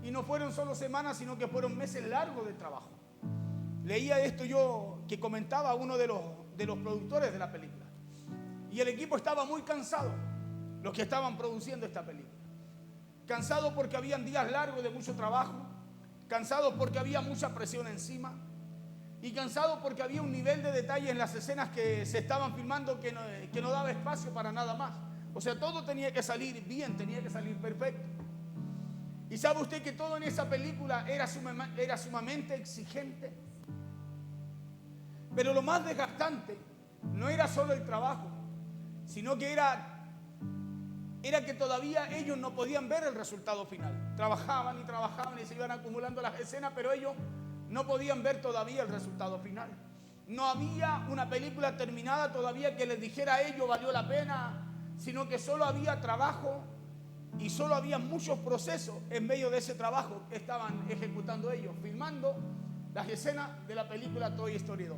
Y no fueron solo semanas, sino que fueron meses largos de trabajo. Leía esto yo que comentaba uno de los productores de la película. Y el equipo estaba muy cansado, los que estaban produciendo esta película. Cansados porque habían días largos de mucho trabajo, cansados porque había mucha presión encima y cansados porque había un nivel de detalle en las escenas que se estaban filmando que no daba espacio para nada más. O sea, todo tenía que salir bien, tenía que salir perfecto. Y sabe usted que todo en esa película era sumamente exigente. Pero lo más desgastante no era solo el trabajo, sino que era que todavía ellos no podían ver el resultado final. Trabajaban y se iban acumulando las escenas, pero ellos no podían ver todavía el resultado final. No había una película terminada todavía que les dijera a ellos valió la pena, sino que solo había trabajo y solo había muchos procesos en medio de ese trabajo que estaban ejecutando ellos, filmando las escenas de la película Toy Story 2.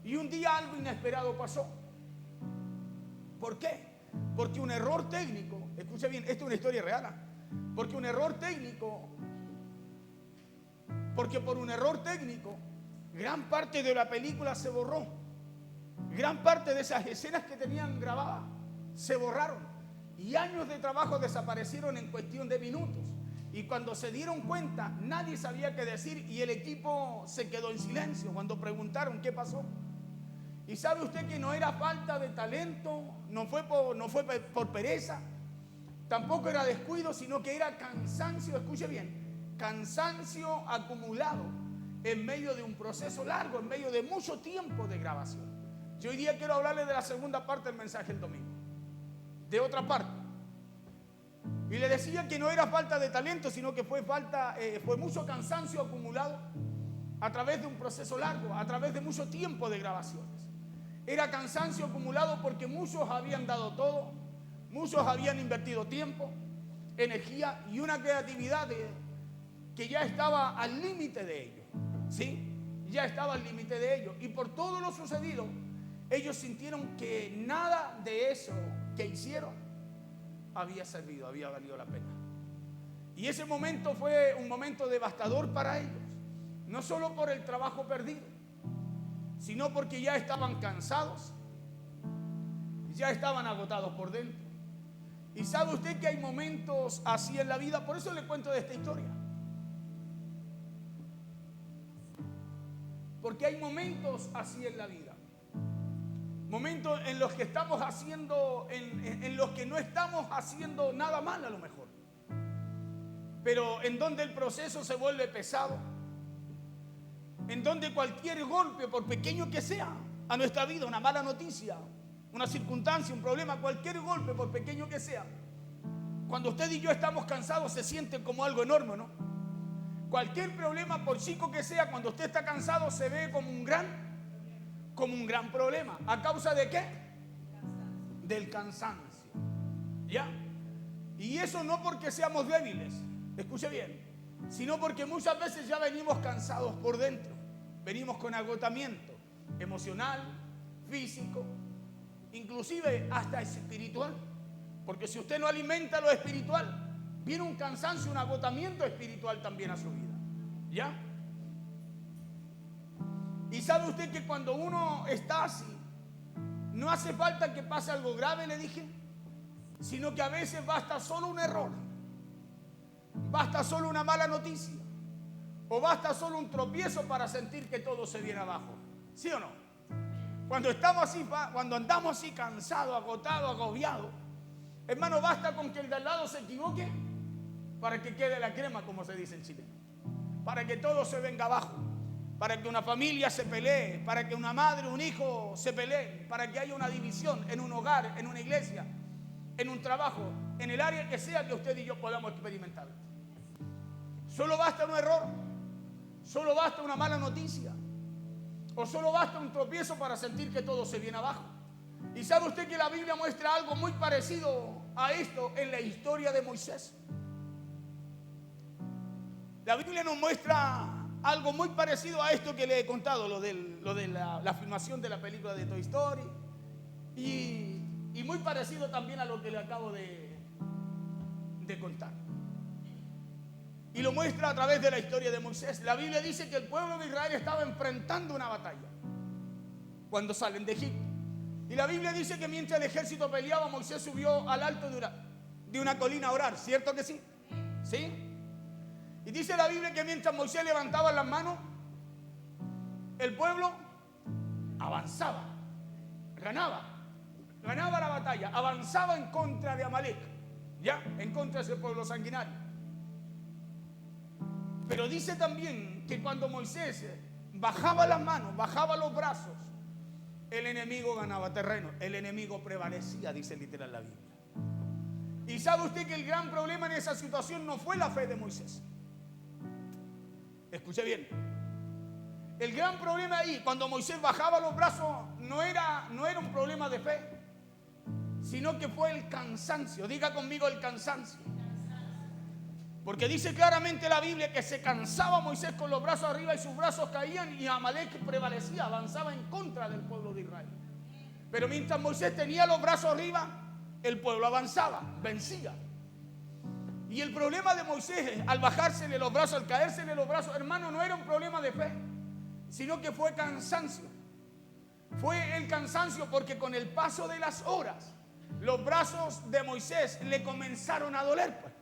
Y un día algo inesperado pasó. ¿Por qué? Porque un error técnico, escucha bien, esto es una historia real, porque por un error técnico, gran parte de la película se borró. Gran parte de esas escenas que tenían grabadas se borraron. Y años de trabajo desaparecieron en cuestión de minutos. Y cuando se dieron cuenta, nadie sabía qué decir y el equipo se quedó en silencio cuando preguntaron qué pasó. Y sabe usted que no era falta de talento, no fue por pereza, tampoco era descuido, sino que era cansancio, escuche bien, cansancio acumulado en medio de un proceso largo, en medio de mucho tiempo de grabación. Yo hoy día quiero hablarle de la segunda parte del mensaje el domingo, de otra parte. Y le decía que no era falta de talento, sino que fue mucho cansancio acumulado a través de un proceso largo, a través de mucho tiempo de grabaciones. Era cansancio acumulado porque muchos habían dado todo, muchos habían invertido tiempo, energía y una creatividad que ya estaba al límite de ello, ¿sí? Ya estaba al límite de ello. Y por todo lo sucedido, ellos sintieron que nada de eso que hicieron había servido, había valido la pena. Y ese momento fue un momento devastador para ellos, no solo por el trabajo perdido, sino porque ya estaban cansados, ya estaban agotados por dentro. Y sabe usted que hay momentos así en la vida, por eso le cuento de esta historia. Porque hay momentos así en la vida. Momentos en los que estamos haciendo, en los que no estamos haciendo nada mal a lo mejor. Pero en donde el proceso se vuelve pesado. En donde cualquier golpe, por pequeño que sea, a nuestra vida, una mala noticia, una circunstancia, un problema, cualquier golpe, por pequeño que sea, cuando usted y yo estamos cansados se siente como algo enorme, ¿no? Cualquier problema, por chico que sea, cuando usted está cansado se ve como un gran problema. ¿A causa de qué? Del cansancio. ¿Ya? Y eso no porque seamos débiles, escuche bien, sino porque muchas veces ya venimos cansados por dentro. Venimos con agotamiento emocional, físico, inclusive hasta espiritual. Porque si usted no alimenta lo espiritual, viene un cansancio, un agotamiento espiritual también a su vida. ¿Ya? Y sabe usted que cuando uno está así, no hace falta que pase algo grave, le dije, sino que a veces basta solo un error, basta solo una mala noticia, o basta solo un tropiezo para sentir que todo se viene abajo. ¿Sí o no? Cuando andamos así cansados, agotados, agobiados, hermano, basta con que el de al lado se equivoque para que quede la crema, como se dice en Chile, para que todo se venga abajo, para que una familia se pelee, para que una madre, un hijo se pelee, para que haya una división en un hogar, en una iglesia, en un trabajo, en el área que sea que usted y yo podamos experimentar. Solo basta un error, solo basta una mala noticia, o solo basta un tropiezo para sentir que todo se viene abajo. Y sabe usted que la Biblia muestra algo muy parecido a esto en la historia de Moisés. La Biblia nos muestra algo muy parecido a esto que le he contado, lo de la filmación de la película de Toy Story, y muy parecido también a lo que le acabo de contar. Y lo muestra a través de la historia de Moisés. La Biblia dice que el pueblo de Israel estaba enfrentando una batalla cuando salen de Egipto. Y la Biblia dice que mientras el ejército peleaba, Moisés subió al alto de una colina a orar. ¿Cierto que sí? ¿Sí? Y dice la Biblia que mientras Moisés levantaba las manos, el pueblo avanzaba, ganaba la batalla, avanzaba en contra de Amalek, ya, en contra de ese pueblo sanguinario. Pero dice también que cuando Moisés bajaba las manos, bajaba los brazos, el enemigo ganaba terreno, el enemigo prevalecía, dice literal la Biblia. Y sabe usted que el gran problema en esa situación no fue la fe de Moisés. Escuche bien. El gran problema ahí, cuando Moisés bajaba los brazos, no era un problema de fe, sino que fue el cansancio. Diga conmigo, el cansancio. Porque dice claramente la Biblia que se cansaba Moisés con los brazos arriba y sus brazos caían y Amalek prevalecía, avanzaba en contra del pueblo de Israel. Pero mientras Moisés tenía los brazos arriba, el pueblo avanzaba, vencía. Y el problema de Moisés, al bajársele los brazos, al caérsele los brazos, hermano, no era un problema de fe, sino que fue cansancio. Fue el cansancio porque con el paso de las horas, los brazos de Moisés le comenzaron a doler, pues.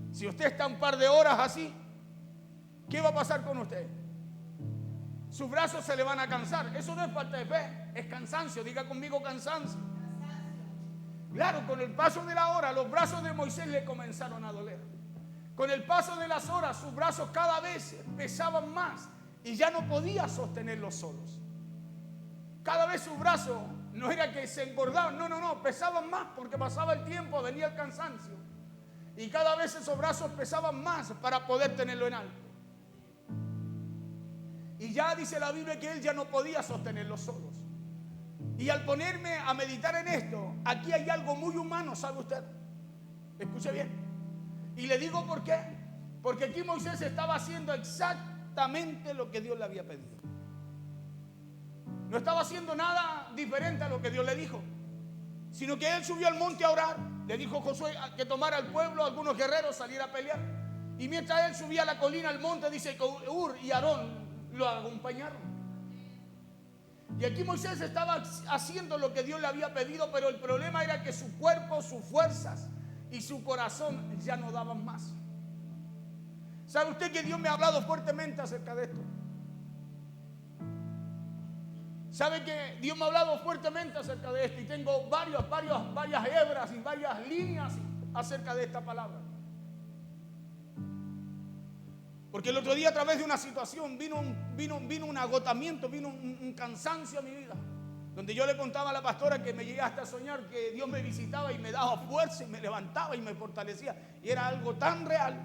Si usted está un par de horas así, ¿qué va a pasar con usted? Sus brazos se le van a cansar. Eso no es falta de fe, es cansancio. Diga conmigo, cansancio. Claro, con el paso de la hora, los brazos de Moisés le comenzaron a doler. Con el paso de las horas, sus brazos cada vez pesaban más y ya no podía sostenerlos solos. Cada vez sus brazos no era que se engordaban, no, pesaban más porque pasaba el tiempo, venía el cansancio. Y cada vez esos brazos pesaban más para poder tenerlo en alto. Y ya dice la Biblia que él ya no podía sostenerlos solos. Y al ponerme a meditar en esto, aquí hay algo muy humano, ¿sabe usted? Escuche bien. Y le digo por qué. Porque aquí Moisés estaba haciendo exactamente lo que Dios le había pedido. No estaba haciendo nada diferente a lo que Dios le dijo, sino que él subió al monte a orar. Le dijo Josué que tomara al pueblo, algunos guerreros, saliera a pelear. Y mientras él subía a la colina, al monte, dice que Ur y Aarón lo acompañaron. Y aquí Moisés estaba haciendo lo que Dios le había pedido, pero el problema era que su cuerpo, sus fuerzas y su corazón ya no daban más. ¿Sabe usted que Dios me ha hablado fuertemente acerca de esto? ¿Sabe que Dios me ha hablado fuertemente acerca de esto? Y tengo varias hebras y varias líneas acerca de esta palabra. Porque el otro día, a través de una situación, vino un agotamiento, vino un cansancio a mi vida. Donde yo le contaba a la pastora que me llegué hasta a soñar que Dios me visitaba y me daba fuerza y me levantaba y me fortalecía. Y era algo tan real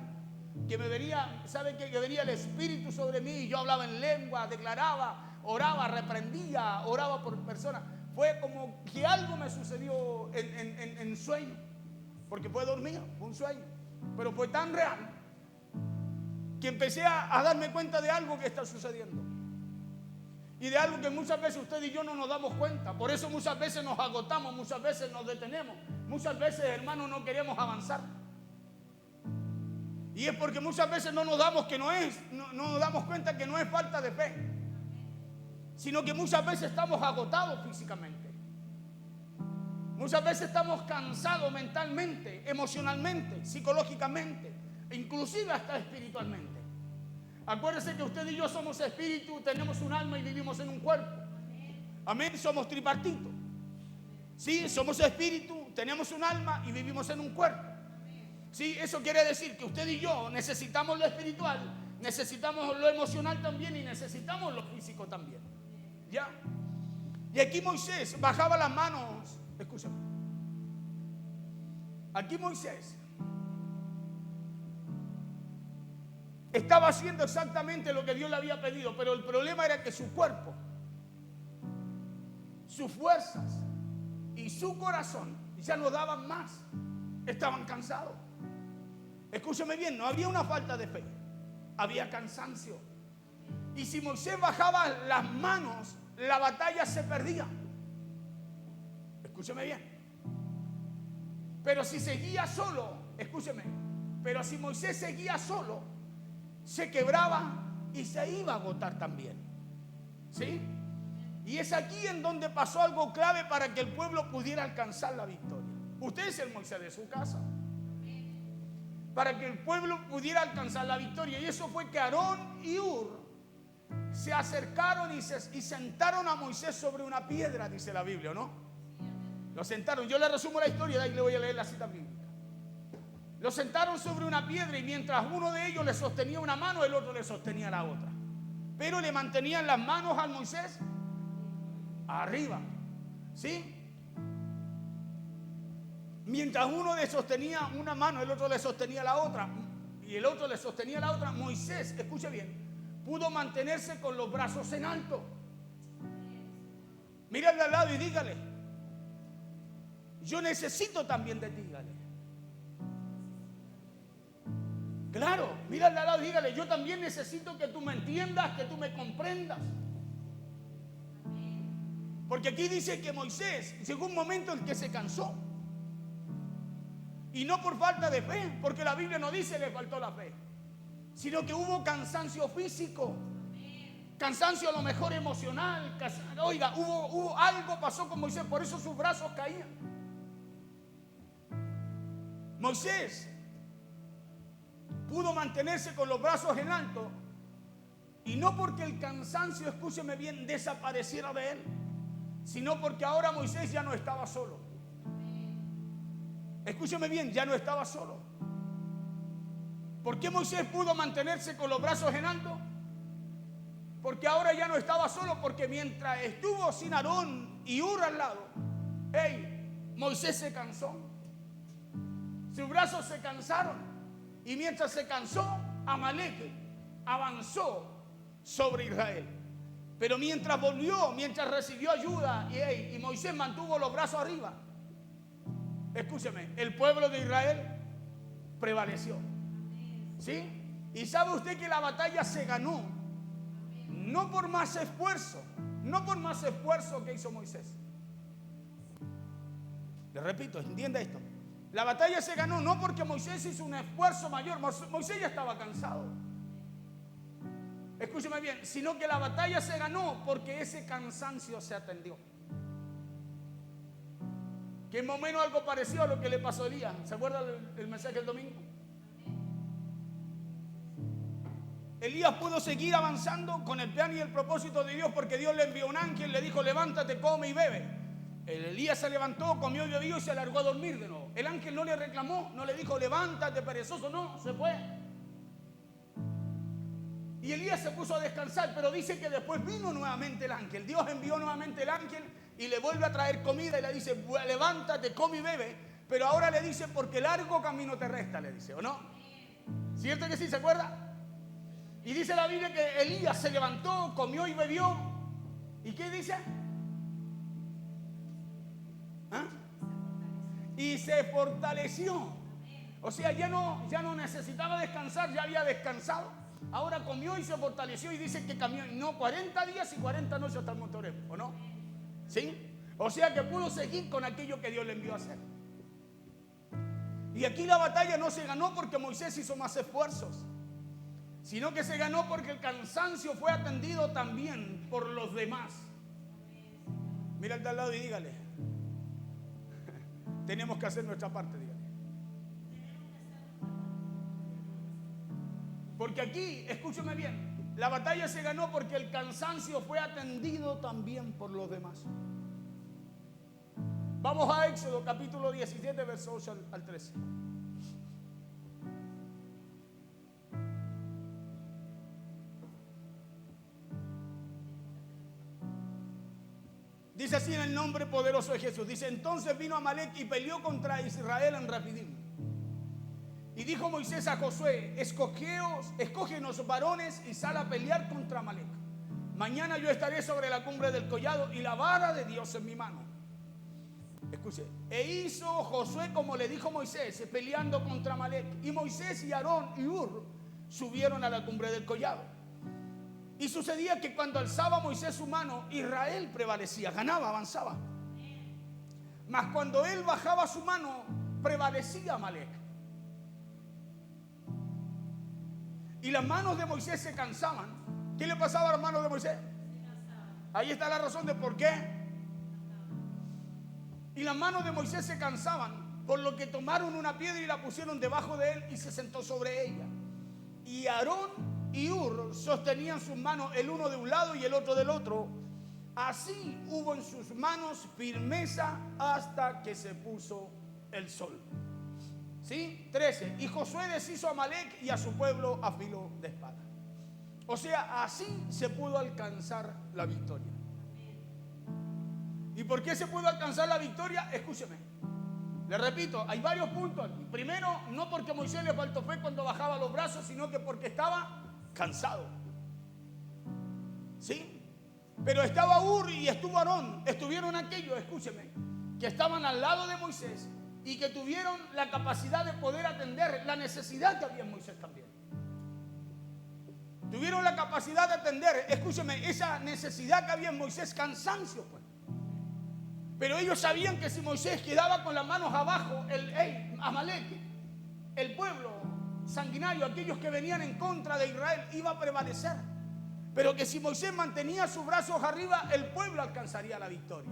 que me venía, ¿sabe qué? Que venía el Espíritu sobre mí y yo hablaba en lengua, declaraba, oraba, reprendía, oraba por personas. Fue como que algo me sucedió en sueño, porque fue dormido, fue un sueño, pero fue tan real que empecé a darme cuenta de algo que está sucediendo y de algo que muchas veces usted y yo no nos damos cuenta. Por eso muchas veces nos agotamos, muchas veces nos detenemos, muchas veces, hermanos, no queremos avanzar. Y es porque muchas veces no nos damos cuenta que no es falta de fe, sino que muchas veces estamos agotados físicamente. Muchas veces estamos cansados mentalmente, emocionalmente, psicológicamente, e inclusive hasta espiritualmente. Acuérdese que usted y yo somos espíritu, tenemos un alma y vivimos en un cuerpo. Amén, somos tripartitos. Sí, somos espíritu, tenemos un alma y vivimos en un cuerpo. Sí, eso quiere decir que usted y yo necesitamos lo espiritual, necesitamos lo emocional también y necesitamos lo físico también. ¿Ya? Y aquí Moisés bajaba las manos. Escúchame. Aquí Moisés estaba haciendo exactamente lo que Dios le había pedido, pero el problema era que su cuerpo, sus fuerzas y su corazón ya no daban más. Estaban cansados. Escúcheme bien, no había una falta de fe, había cansancio. Y si Moisés bajaba las manos, la batalla se perdía. Escúcheme bien. Pero si seguía solo, escúcheme, pero si Moisés seguía solo, se quebraba y se iba a agotar también. ¿Sí? Y es aquí en donde pasó algo clave para que el pueblo pudiera alcanzar la victoria. Usted es el Moisés de su casa. Para que el pueblo pudiera alcanzar la victoria. Y eso fue que Aarón y Hur se acercaron y sentaron a Moisés sobre una piedra, dice la Biblia, ¿no? Lo sentaron. Yo le resumo la historia, de ahí le voy a leer la cita bíblica. Lo sentaron sobre una piedra y mientras uno de ellos le sostenía una mano, el otro le sostenía la otra. Pero le mantenían las manos al Moisés arriba. ¿Sí? Mientras uno le sostenía una mano, el otro le sostenía la otra. Y el otro le sostenía la otra. Moisés, escuche bien, pudo mantenerse con los brazos en alto. Mírale al lado y dígale: yo necesito también de ti, dígale. Claro, mírale al lado y dígale: yo también necesito que tú me entiendas, que tú me comprendas. Porque aquí dice que Moisés llegó un momento en que se cansó. Y no por falta de fe, porque la Biblia no dice le faltó la fe, sino que hubo cansancio físico, cansancio a lo mejor emocional. Oiga, hubo algo pasó con Moisés, por eso sus brazos caían. Moisés pudo mantenerse con los brazos en alto, y no porque el cansancio, escúcheme bien, desapareciera de él, sino porque ahora Moisés ya no estaba solo. Escúcheme bien, ya no estaba solo. ¿Por qué Moisés pudo mantenerse con los brazos en alto? Porque ahora ya no estaba solo, porque mientras estuvo sin Aarón y Hur al lado, Moisés se cansó. Sus brazos se cansaron. Y mientras se cansó, Amalek avanzó sobre Israel. Pero mientras volvió, mientras recibió ayuda y Moisés mantuvo los brazos arriba, escúcheme, el pueblo de Israel prevaleció. ¿Sí? Y sabe usted que la batalla se ganó no por más esfuerzo, no por más esfuerzo que hizo Moisés. Le repito, entienda esto. La batalla se ganó no porque Moisés hizo un esfuerzo mayor. Moisés ya estaba cansado. Escúcheme bien, sino que la batalla se ganó porque ese cansancio se atendió. Que más o menos algo parecido a lo que le pasó a Elías. ¿Se acuerda el mensaje del domingo? Elías pudo seguir avanzando con el plan y el propósito de Dios porque Dios le envió un ángel, le dijo: levántate, come y bebe. Elías se levantó, comió y bebió y se largó a dormir de nuevo. El ángel no le reclamó, no le dijo: levántate, perezoso, no, se fue. Y Elías se puso a descansar, pero dice que después vino nuevamente el ángel. Dios envió nuevamente el ángel y le vuelve a traer comida y le dice: levántate, come y bebe. Pero ahora le dice: porque largo camino te resta, le dice, ¿o no? ¿Cierto que sí? ¿Se acuerda? Y dice la Biblia que Elías se levantó, comió y bebió. ¿Y qué dice? ¿Ah? Y se fortaleció. O sea, ya no necesitaba descansar, ya había descansado. Ahora comió y se fortaleció y dice que caminó 40 días y 40 noches hasta el monte Oreb, ¿o no? ¿Sí? O sea que pudo seguir con aquello que Dios le envió a hacer. Y aquí la batalla no se ganó porque Moisés hizo más esfuerzos, sino que se ganó porque el cansancio fue atendido también por los demás. Mira al de al lado y dígale: tenemos que hacer nuestra parte, dígale. Porque aquí, escúcheme bien, la batalla se ganó porque el cansancio fue atendido también por los demás. Vamos a Éxodo capítulo 17, verso 8 al 13. Dice así en el nombre poderoso de Jesús. Dice: entonces vino Amalek y peleó contra Israel en Refidim. Y dijo Moisés a Josué: escógenos varones y sal a pelear contra Amalek. Mañana yo estaré sobre la cumbre del collado y la vara de Dios en mi mano. Escuche. E hizo Josué como le dijo Moisés, peleando contra Amalek. Y Moisés y Aarón y Hur subieron a la cumbre del collado. Y sucedía que cuando alzaba Moisés su mano, Israel prevalecía, ganaba, avanzaba. Mas cuando él bajaba su mano, prevalecía Amalek. y las manos de Moisés se cansaban, ¿qué le pasaba a las manos de Moisés? Ahí está la razón de por qué. Y las manos de Moisés se cansaban, por lo que tomaron una piedra y la pusieron debajo de él y se sentó sobre ella. Y Aarón y Hur sostenían sus manos, el uno de un lado y el otro del otro. Así hubo en sus manos firmeza hasta que se puso el sol. ¿Sí? 13. Y Josué deshizo a Amalec y a su pueblo a filo de espada. O sea, así se pudo alcanzar la victoria. ¿Y por qué se pudo alcanzar la victoria? Escúcheme. Le repito, hay varios puntos aquí. Primero, no porque Moisés le faltó fe cuando bajaba los brazos, sino que porque estaba cansado. ¿Sí? Pero estaba Hur y estuvo Aarón. Estuvieron aquellos, escúcheme, que estaban al lado de Moisés y que tuvieron la capacidad de poder atender la necesidad que había en Moisés también. Tuvieron la capacidad de atender, escúcheme, esa necesidad que había en Moisés, cansancio, pues. Pero ellos sabían que si Moisés quedaba con las manos abajo, Amalec, el pueblo sanguinario, aquellos que venían en contra de Israel, iba a prevalecer. Pero que si Moisés mantenía sus brazos arriba, el pueblo alcanzaría la victoria.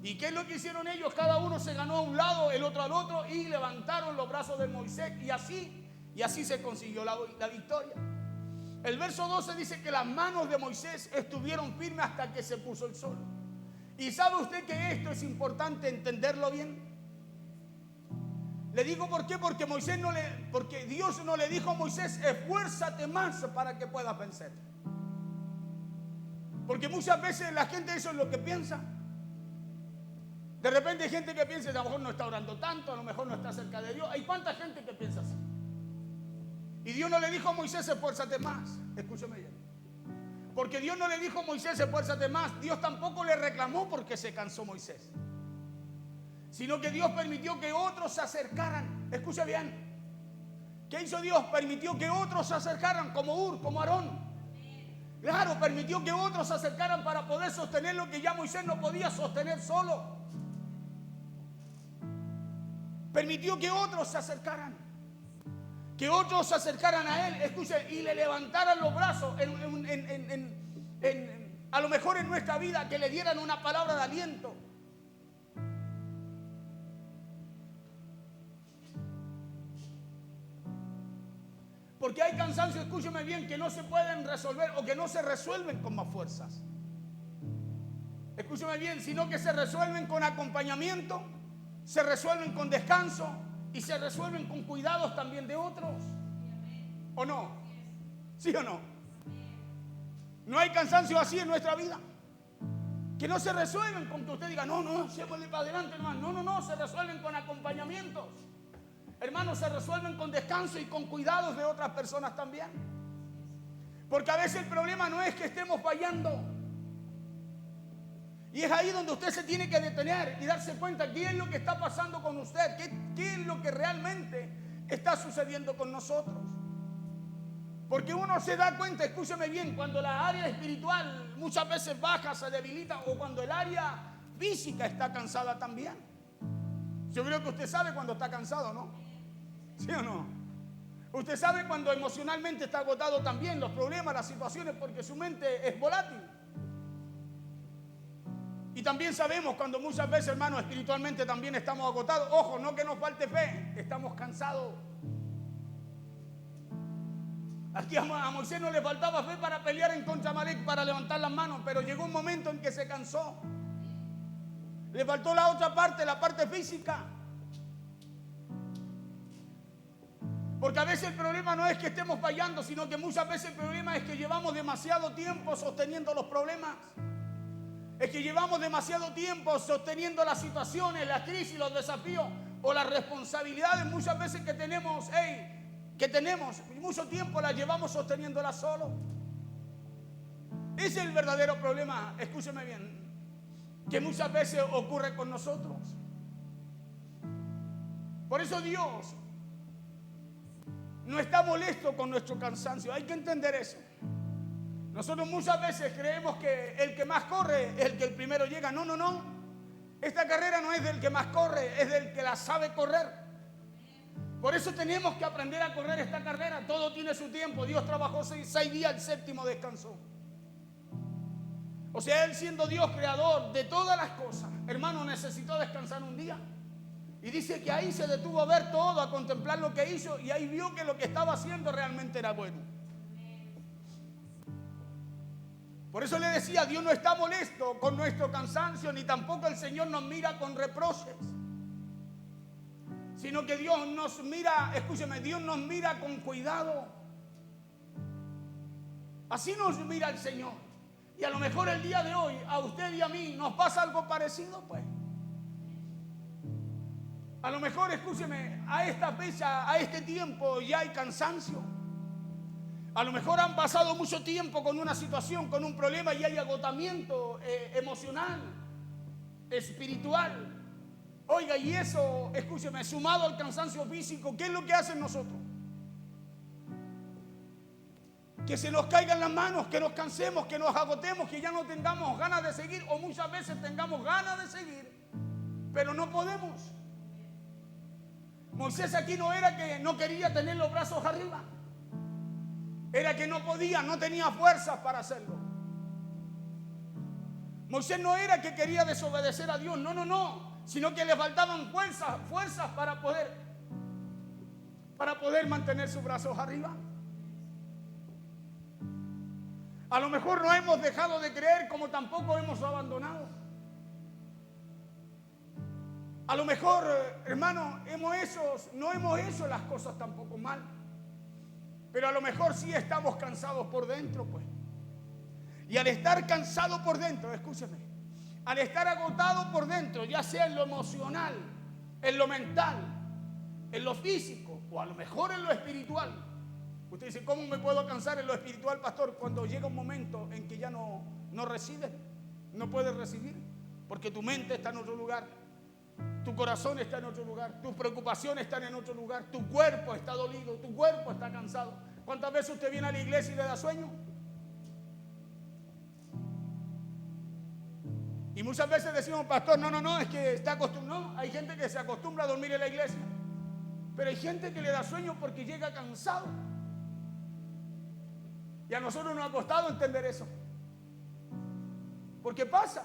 ¿Y qué es lo que hicieron ellos? Cada uno se ganó a un lado, el otro al otro, y levantaron los brazos de Moisés, y así se consiguió la victoria. El verso 12 dice que las manos de Moisés estuvieron firmes hasta que se puso el sol. ¿Y sabe usted que esto es importante entenderlo bien? Le digo por qué, porque Dios no le dijo a Moisés, esfuérzate más para que puedas vencer. Porque muchas veces la gente eso es lo que piensa. De repente hay gente que piensa que a lo mejor no está orando tanto, a lo mejor no está cerca de Dios. Hay cuánta gente que piensa así. Y Dios no le dijo a Moisés, esfuérzate más. Escúchame bien. Porque Dios no le dijo a Moisés, esfuérzate más. Dios tampoco le reclamó porque se cansó Moisés. Sino que Dios permitió que otros se acercaran. Escucha bien. ¿Qué hizo Dios? Permitió que otros se acercaran, como Hur, como Aarón. Claro, permitió que otros se acercaran para poder sostener lo que ya Moisés no podía sostener solo. Permitió que otros se acercaran. Que otros se acercaran a él, escuche, y le levantaran los brazos a lo mejor en nuestra vida, que le dieran una palabra de aliento. Porque hay cansancio, escúcheme bien, que no se pueden resolver o que no se resuelven con más fuerzas. Escúcheme bien, sino que se resuelven con acompañamiento, se resuelven con descanso y se resuelven con cuidados también de otros. ¿O no? ¿Sí o no? No hay cansancio así en nuestra vida. Que no se resuelven con que usted diga, no, se vuelve para adelante, hermano. No, se resuelven con acompañamientos. Hermanos, se resuelven con descanso y con cuidados de otras personas también. Porque a veces el problema no es que estemos fallando. Y es ahí donde usted se tiene que detener y darse cuenta qué es lo que está pasando con usted, qué es lo que realmente está sucediendo con nosotros. Porque uno se da cuenta, escúcheme bien, cuando la área espiritual muchas veces baja, se debilita, o cuando el área física está cansada también. Yo creo que usted sabe cuando está cansado, ¿no? ¿Sí o no? Usted sabe cuando emocionalmente está agotado también, los problemas, las situaciones, porque su mente es volátil. Y también sabemos cuando muchas veces, hermanos, espiritualmente también estamos agotados. Ojo, no que nos falte fe, estamos cansados. Aquí a Moisés no le faltaba fe para pelear en contra de Amalec, para levantar las manos, pero llegó un momento en que se cansó. Le faltó la otra parte, la parte física. Porque a veces el problema no es que estemos fallando, sino que muchas veces el problema es que llevamos demasiado tiempo sosteniendo los problemas. Es que llevamos demasiado tiempo sosteniendo las situaciones, la crisis, los desafíos o las responsabilidades muchas veces que tenemos, y mucho tiempo las llevamos sosteniéndolas solo. Ese es el verdadero problema, escúcheme bien, que muchas veces ocurre con nosotros. Por eso Dios no está molesto con nuestro cansancio, hay que entender eso. Nosotros muchas veces creemos que el que más corre es el que el primero llega. No. Esta carrera no es del que más corre, es del que la sabe correr. Por eso tenemos que aprender a correr esta carrera. Todo tiene su tiempo. Dios trabajó 6 días, el séptimo descansó. O sea, Él siendo Dios creador de todas las cosas, hermano, necesitó descansar un día. Y dice que ahí se detuvo a ver todo, a contemplar lo que hizo, y ahí vio que lo que estaba haciendo realmente era bueno. Por eso le decía, Dios no está molesto con nuestro cansancio, ni tampoco el Señor nos mira con reproches. Sino que Dios nos mira, escúcheme, Dios nos mira con cuidado. Así nos mira el Señor. Y a lo mejor el día de hoy, a usted y a mí, nos pasa algo parecido, pues. A lo mejor, escúcheme, a esta fecha, a este tiempo ya hay cansancio. A lo mejor han pasado mucho tiempo con una situación, con un problema, y hay agotamiento emocional, espiritual. Oiga, y eso, escúcheme, sumado al cansancio físico, ¿qué es lo que hacen nosotros? Que se nos caigan las manos, que nos cansemos, que nos agotemos, que ya no tengamos ganas de seguir, o muchas veces tengamos ganas de seguir, pero no podemos. Moisés aquí no era que no quería tener los brazos arriba, era que no podía, no tenía fuerzas para hacerlo. Moisés no era que quería desobedecer a Dios, no, sino que le faltaban fuerzas para poder mantener sus brazos arriba. A lo mejor no hemos dejado de creer, como tampoco hemos abandonado. A lo mejor, hermano, no hemos hecho las cosas tampoco mal, pero a lo mejor sí estamos cansados por dentro, pues. Y al estar cansado por dentro, escúcheme, al estar agotado por dentro, ya sea en lo emocional, en lo mental, en lo físico, o a lo mejor en lo espiritual. Usted dice, ¿cómo me puedo cansar en lo espiritual, pastor? Cuando llega un momento en que ya no recibes, no puedes recibir, porque tu mente está en otro lugar, tu corazón está en otro lugar, tus preocupaciones están en otro lugar, tu cuerpo está dolido, tu cuerpo está cansado. ¿Cuántas veces usted viene a la iglesia y le da sueño? Y muchas veces decimos, pastor, no, es que está acostumbrado. No, hay gente que se acostumbra a dormir en la iglesia, pero hay gente que le da sueño porque llega cansado. Y a nosotros nos ha costado entender eso. Porque pasa.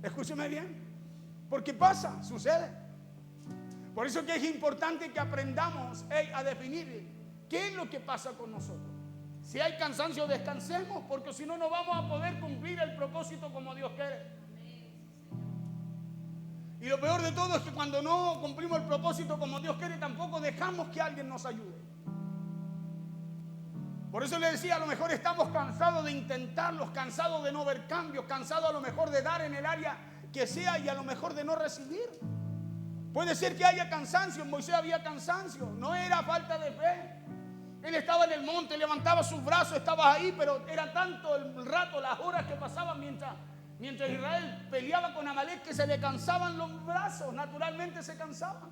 Escúcheme bien. Porque pasa, sucede. Por eso que es importante que aprendamos a definir qué es lo que pasa con nosotros. Si hay cansancio, descansemos, porque si no, no vamos a poder cumplir el propósito como Dios quiere. Y lo peor de todo es que cuando no cumplimos el propósito como Dios quiere, tampoco dejamos que alguien nos ayude. Por eso le decía, a lo mejor estamos cansados de intentarlos, cansados de no ver cambios, cansados a lo mejor de dar en el área que sea y a lo mejor de no recibir. Puede ser que haya cansancio. En Moisés había cansancio, no era falta de fe. Él estaba en el monte, levantaba sus brazos, estaba ahí, pero era tanto el rato, las horas que pasaban mientras Israel peleaba con Amalek, que se le cansaban los brazos, naturalmente se cansaban.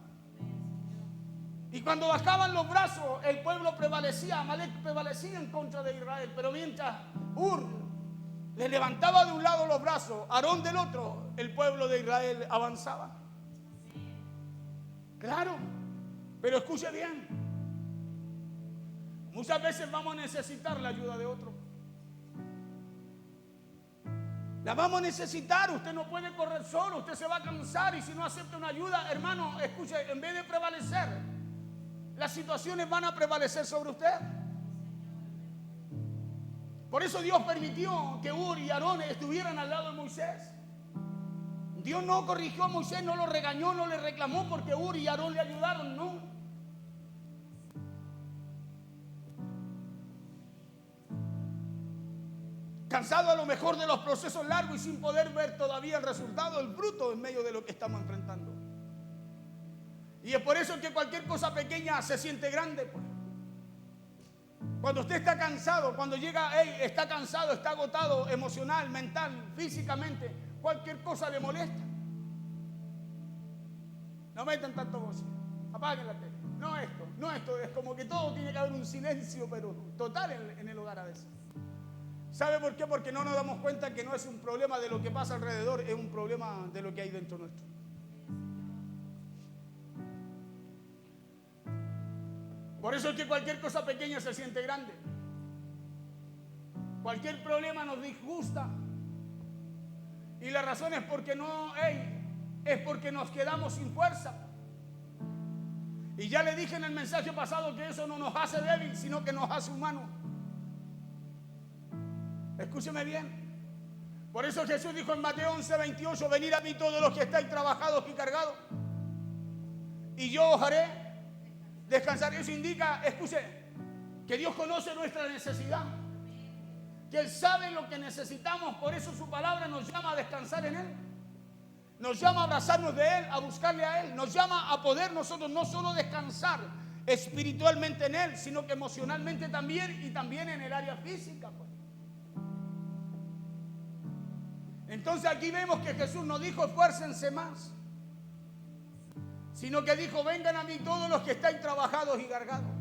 Y cuando bajaban los brazos, el pueblo prevalecía, Amalek prevalecía en contra de Israel. Pero mientras Ur le levantaba de un lado los brazos, Aarón del otro, el pueblo de Israel avanzaba. Claro, pero escuche bien. Muchas veces vamos a necesitar la ayuda de otro. La vamos a necesitar. Usted no puede correr solo, usted se va a cansar, y si no acepta una ayuda, hermano, escuche, en vez de prevalecer, las situaciones van a prevalecer sobre usted. Por eso Dios permitió que Ur y Aarón estuvieran al lado de Moisés. Dios no corrigió a Moisés, no lo regañó, no le reclamó porque Ur y Aarón le ayudaron, no. Cansado a lo mejor de los procesos largos y sin poder ver todavía el resultado, el fruto en medio de lo que estamos enfrentando. Y es por eso que cualquier cosa pequeña se siente grande, pues. Cuando usted está cansado, cuando llega, está cansado, está agotado emocional, mental, físicamente, cualquier cosa le molesta. No metan tanto goce, apaguen la tele. No esto, es como que todo tiene que haber un silencio, pero total en el hogar a veces. ¿Sabe por qué? Porque no nos damos cuenta que no es un problema de lo que pasa alrededor, es un problema de lo que hay dentro nuestro. Por eso es que cualquier cosa pequeña se siente grande. Cualquier problema nos disgusta. Y la razón es porque es porque nos quedamos sin fuerza. Y ya le dije en el mensaje pasado que eso no nos hace débil, sino que nos hace humanos. Escúcheme bien. Por eso Jesús dijo en Mateo 11:28, venid a mí todos los que estáis trabajados y cargados, y yo os haré descansar. Eso indica, escuche, que Dios conoce nuestra necesidad, que Él sabe lo que necesitamos. Por eso su palabra nos llama a descansar en Él, nos llama a abrazarnos de Él, a buscarle a Él, nos llama a poder nosotros no solo descansar espiritualmente en Él, sino que emocionalmente también, y también en el área física, pues. Entonces aquí vemos que Jesús no dijo esfuércense más, sino que dijo vengan a mí todos los que estáis trabajados y cargados,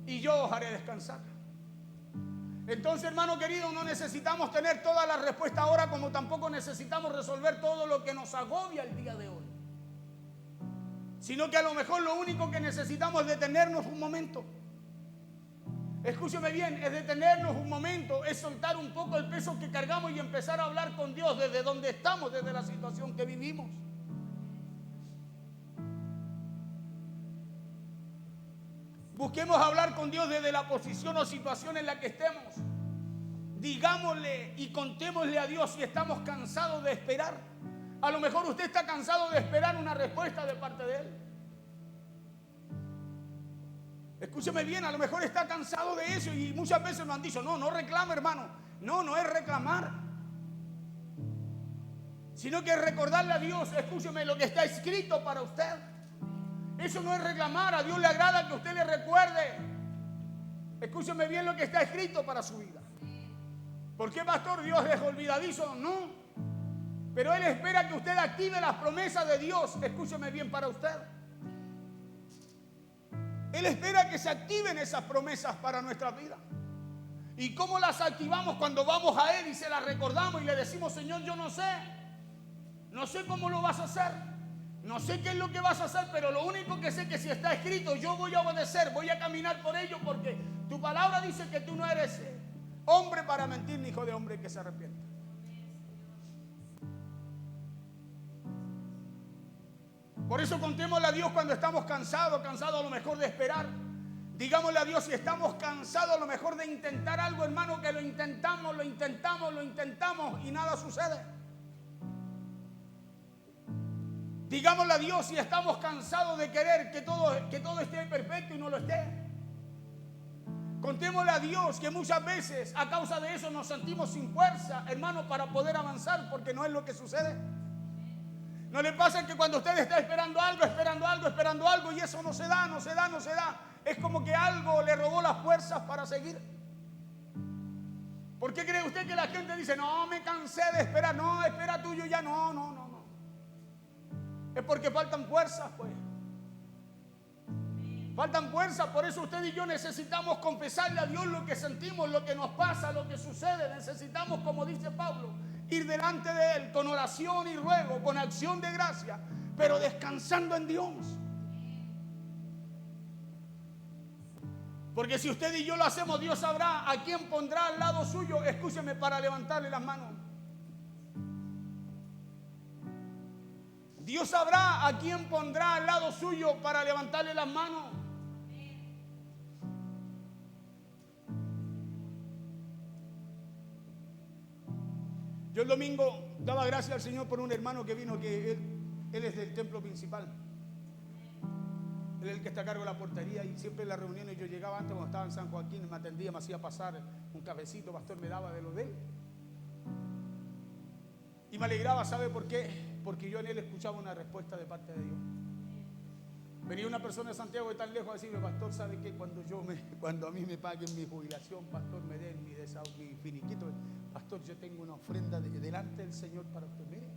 y yo os haré descansar. Entonces, hermano querido, no necesitamos tener todas las respuestas ahora, como tampoco necesitamos resolver todo lo que nos agobia el día de hoy, sino que a lo mejor lo único que necesitamos es detenernos un momento. Escúcheme bien, es detenernos un momento, es soltar un poco el peso que cargamos y empezar a hablar con Dios desde donde estamos, desde la situación que vivimos. Busquemos hablar con Dios desde la posición o situación en la que estemos. Digámosle y contémosle a Dios si estamos cansados de esperar. A lo mejor usted está cansado de esperar una respuesta de parte de Él. Escúcheme bien, a lo mejor está cansado de eso y muchas veces nos han dicho, no reclame, hermano. No es reclamar, sino que es recordarle a Dios, escúcheme, lo que está escrito para usted. Eso no es reclamar, a Dios le agrada que usted le recuerde. Escúcheme bien lo que está escrito para su vida. ¿Por qué, pastor, Dios es olvidadizo? No, pero Él espera que usted active las promesas de Dios, escúcheme bien, para usted. Él espera que se activen esas promesas para nuestra vida. ¿Y cómo las activamos? Cuando vamos a Él y se las recordamos y le decimos, Señor, yo no sé cómo lo vas a hacer, no sé qué es lo que vas a hacer, pero lo único que sé es que si está escrito, yo voy a obedecer, voy a caminar por ello, porque tu palabra dice que tú no eres hombre para mentir, ni hijo de hombre que se arrepienta. Por eso contémosle a Dios cuando estamos cansados a lo mejor de esperar. Digámosle a Dios si estamos cansados a lo mejor de intentar algo, hermano, que lo intentamos y nada sucede. Digámosle a Dios si estamos cansados de querer que todo esté perfecto y no lo esté. Contémosle a Dios que muchas veces a causa de eso nos sentimos sin fuerza, hermano, para poder avanzar, porque no es lo que sucede. ¿No le pasa que cuando usted está esperando algo y eso no se da? Es como que algo le robó las fuerzas para seguir. ¿Por qué cree usted que la gente dice, no, me cansé de esperar? No, espera tuyo ya, no. Es porque faltan fuerzas, pues. Faltan fuerzas, por eso usted y yo necesitamos confesarle a Dios lo que sentimos, lo que nos pasa, lo que sucede. Necesitamos, como dice Pablo, ir delante de Él con oración y ruego, con acción de gracia, pero descansando en Dios. Porque si usted y yo lo hacemos, Dios sabrá a quién pondrá al lado suyo, escúcheme, para levantarle las manos. Dios sabrá a quién pondrá al lado suyo para levantarle las manos. Yo el domingo daba gracias al Señor por un hermano que vino, que él es del templo principal. Él es el que está a cargo de la portería, y siempre en las reuniones yo llegaba antes, cuando estaba en San Joaquín, me atendía, me hacía pasar un cafecito, pastor, me daba de lo de él. Y me alegraba, ¿sabe por qué? Porque yo en él escuchaba una respuesta de parte de Dios. Venía una persona de Santiago de tan lejos a decirme, pastor, ¿sabe qué? Cuando a mí me paguen mi jubilación, pastor, me den mi finiquito, pastor, yo tengo una ofrenda delante del Señor para usted. Mire,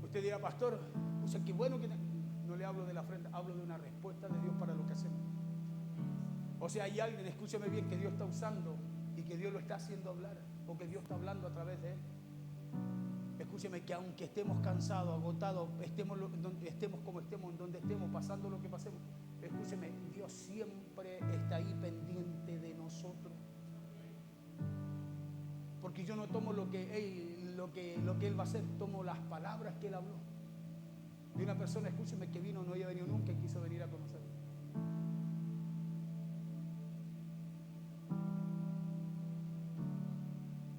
usted dirá, pastor, o sea, qué bueno que no le hablo de la ofrenda, hablo de una respuesta de Dios para lo que hacemos. O sea, hay alguien, escúcheme bien, que Dios está usando y que Dios lo está haciendo hablar, o que Dios está hablando a través de él. escúcheme, que aunque estemos cansados, agotados, estemos como estemos, donde estemos, pasando lo que pasemos, escúcheme, Dios siempre está ahí pendiente de nosotros. Porque yo no tomo lo que Él va a hacer, tomo las palabras que Él habló. De una persona, escúcheme, que vino, no había venido nunca y quiso venir a conocer.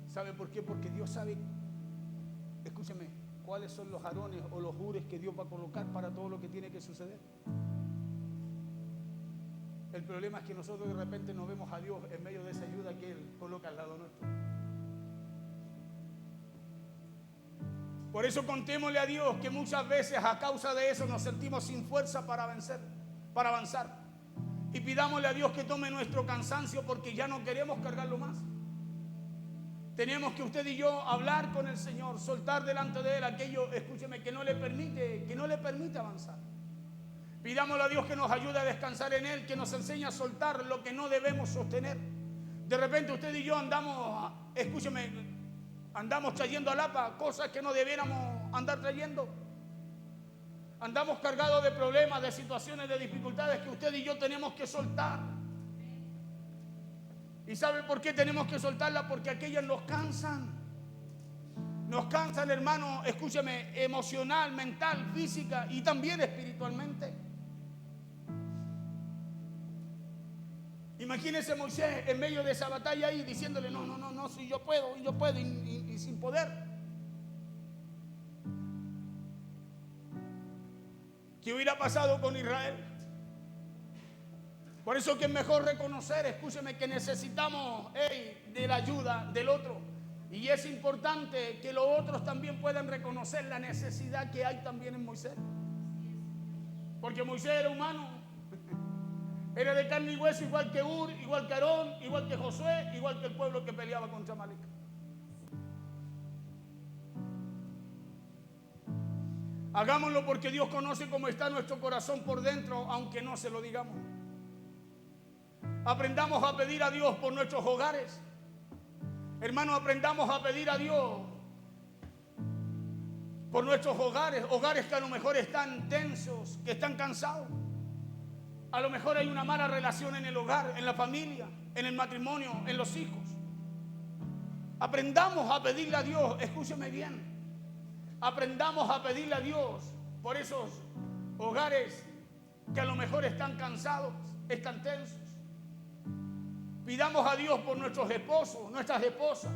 ¿Sabe por qué? Porque Dios sabe, escúcheme, cuáles son los arones o los jures que Dios va a colocar para todo lo que tiene que suceder. El problema es que nosotros de repente no vemos a Dios en medio de esa ayuda que Él coloca al lado nuestro. Por eso contémosle a Dios que muchas veces a causa de eso nos sentimos sin fuerza para avanzar. Y pidámosle a Dios que tome nuestro cansancio porque ya no queremos cargarlo más. Tenemos que usted y yo hablar con el Señor, soltar delante de Él aquello, escúcheme, que no le permite avanzar. Pidámosle a Dios que nos ayude a descansar en Él, que nos enseñe a soltar lo que no debemos sostener. De repente usted y yo andamos, escúcheme, andamos trayendo a Lapa cosas que no debiéramos andar trayendo. Andamos cargados de problemas, de situaciones, de dificultades que usted y yo tenemos que soltar. ¿Y sabe por qué tenemos que soltarla? Porque aquellas nos cansan. Nos cansan, hermano, escúcheme, emocional, mental, física y también espiritualmente. Imagínese Moisés en medio de esa batalla ahí diciéndole, no, si yo puedo, y sin poder. ¿Qué hubiera pasado con Israel? Por eso que es mejor reconocer, escúcheme, que necesitamos de la ayuda del otro. Y es importante que los otros también puedan reconocer la necesidad que hay también en Moisés. Porque Moisés era humano. Era de carne y hueso, igual que Ur, igual que Aarón, igual que Josué, igual que el pueblo que peleaba contra Amalek. Hagámoslo porque Dios conoce cómo está nuestro corazón por dentro, aunque no se lo digamos. Aprendamos a pedir a Dios por nuestros hogares. Hermanos, aprendamos a pedir a Dios por nuestros hogares. Hogares que a lo mejor están tensos, que están cansados. A lo mejor hay una mala relación en el hogar, en la familia, en el matrimonio, en los hijos. Aprendamos a pedirle a Dios, escúcheme bien. Aprendamos a pedirle a Dios por esos hogares que a lo mejor están cansados, están tensos. Pidamos a Dios por nuestros esposos, nuestras esposas.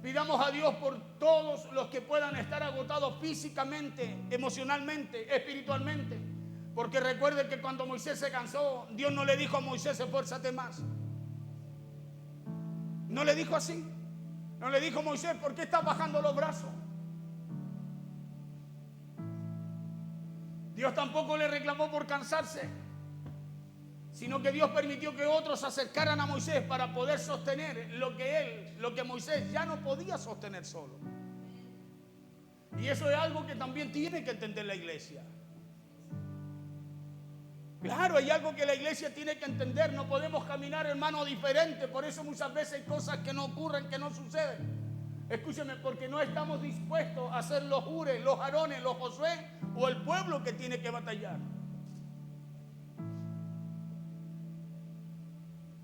Pidamos a Dios por todos los que puedan estar agotados físicamente, emocionalmente, espiritualmente. Porque recuerde que cuando Moisés se cansó, Dios no le dijo a Moisés, esfuérzate más. No le dijo así. No le dijo, Moisés, ¿por qué estás bajando los brazos? Dios tampoco le reclamó por cansarse, sino que Dios permitió que otros se acercaran a Moisés para poder sostener lo que Moisés ya no podía sostener solo. Y eso es algo que también tiene que entender la iglesia. Claro, hay algo que la iglesia tiene que entender. No podemos caminar, hermano, diferente. Por eso muchas veces hay cosas que no ocurren, que no suceden. Escúcheme, porque no estamos dispuestos a hacer los Ures, los Arones, los Josué o el pueblo que tiene que batallar.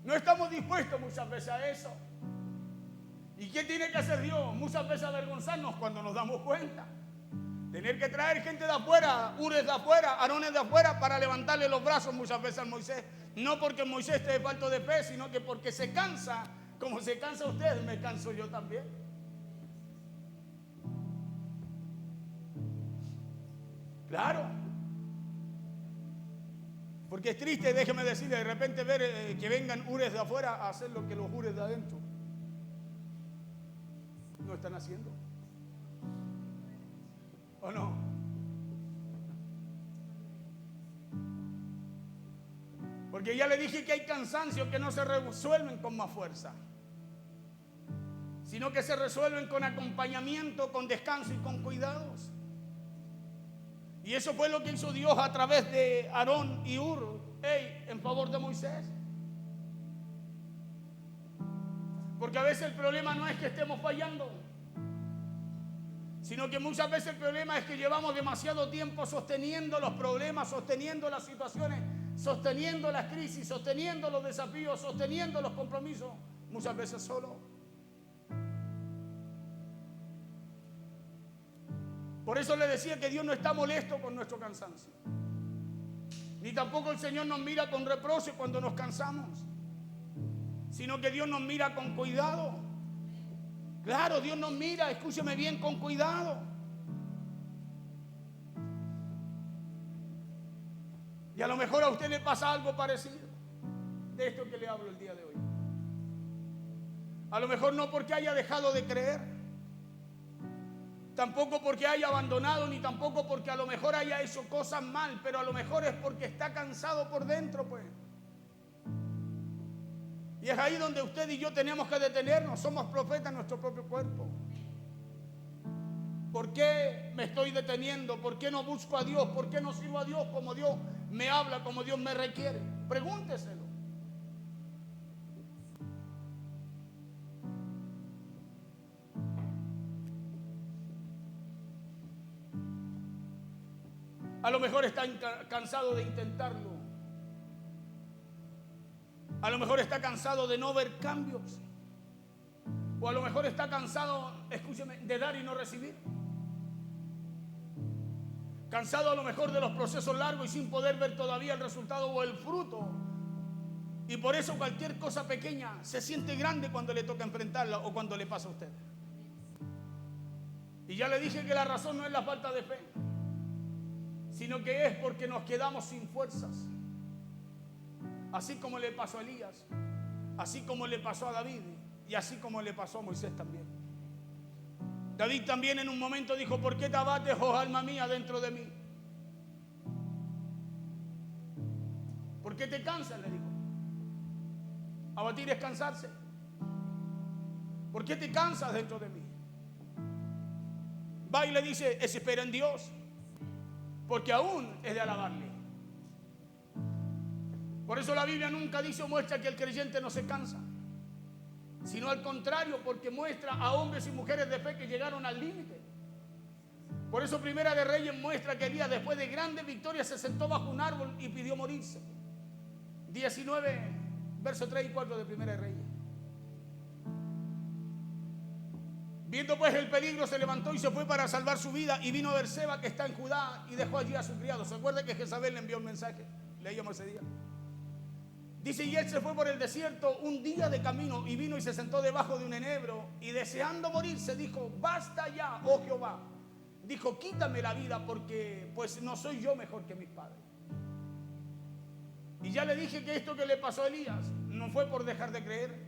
No estamos dispuestos muchas veces a eso. ¿Y qué tiene que hacer Dios? Muchas veces avergonzarnos cuando nos damos cuenta. Tener que traer gente de afuera, Ures de afuera, Arones de afuera, para levantarle los brazos muchas veces al Moisés. No porque Moisés esté falto de fe, sino que porque se cansa. Como se cansa usted, me canso yo también. Claro. Porque es triste, déjeme decirle, de repente ver que vengan Ures de afuera a hacer lo que los Ures de adentro no están haciendo. ¿O no? Porque ya le dije que hay cansancio que no se resuelven con más fuerza, sino que se resuelven con acompañamiento, con descanso y con cuidados. Y eso fue lo que hizo Dios a través de Aarón y Ur, en favor de Moisés. Porque a veces el problema no es que estemos fallando. Sino que muchas veces el problema es que llevamos demasiado tiempo sosteniendo los problemas, sosteniendo las situaciones, sosteniendo las crisis, sosteniendo los desafíos, sosteniendo los compromisos, muchas veces solo. Por eso le decía que Dios no está molesto con nuestro cansancio. Ni tampoco el Señor nos mira con reproche cuando nos cansamos, sino que Dios nos mira con cuidado. Claro, Dios nos mira, escúcheme bien, con cuidado. Y a lo mejor a usted le pasa algo parecido de esto que le hablo el día de hoy. A lo mejor no porque haya dejado de creer, tampoco porque haya abandonado, ni tampoco porque a lo mejor haya hecho cosas mal, pero a lo mejor es porque está cansado por dentro, pues. Y es ahí donde usted y yo tenemos que detenernos. Somos profetas en nuestro propio cuerpo. ¿Por qué me estoy deteniendo? ¿Por qué no busco a Dios? ¿Por qué no sirvo a Dios como Dios me habla, como Dios me requiere? Pregúnteselo. A lo mejor está cansado de intentarlo. A lo mejor está cansado de no ver cambios. O a lo mejor está cansado, escúcheme, de dar y no recibir. Cansado a lo mejor de los procesos largos y sin poder ver todavía el resultado o el fruto. Y por eso cualquier cosa pequeña se siente grande cuando le toca enfrentarla o cuando le pasa a usted. Y ya le dije que la razón no es la falta de fe, sino que es porque nos quedamos sin fuerzas. Así como le pasó a Elías, así como le pasó a David y así como le pasó a Moisés también. David también en un momento dijo: ¿por qué te abates, oh alma mía, dentro de mí? ¿Por qué te cansas?, le dijo. Abatir es cansarse. ¿Por qué te cansas dentro de mí? Va y le dice: espera en Dios, porque aún es de alabarle. Por eso la Biblia nunca dice o muestra que el creyente no se cansa, sino al contrario, porque muestra a hombres y mujeres de fe que llegaron al límite. Por eso Primera de Reyes muestra que Elías, después de grandes victorias, se sentó bajo un árbol y pidió morirse. 19, versos 3 y 4 de Primera de Reyes. Viendo pues el peligro, se levantó y se fue para salvar su vida, y vino a Berseba, que está en Judá, y dejó allí a su criado. ¿Se acuerda que Jezabel le envió un mensaje? Leíamos ese día. Dice: y él se fue por el desierto un día de camino, y vino y se sentó debajo de un enebro, y deseando morirse dijo: basta ya, oh Jehová. Dijo: quítame la vida, porque pues no soy yo mejor que mis padres. Y ya le dije que esto que le pasó a Elías no fue por dejar de creer,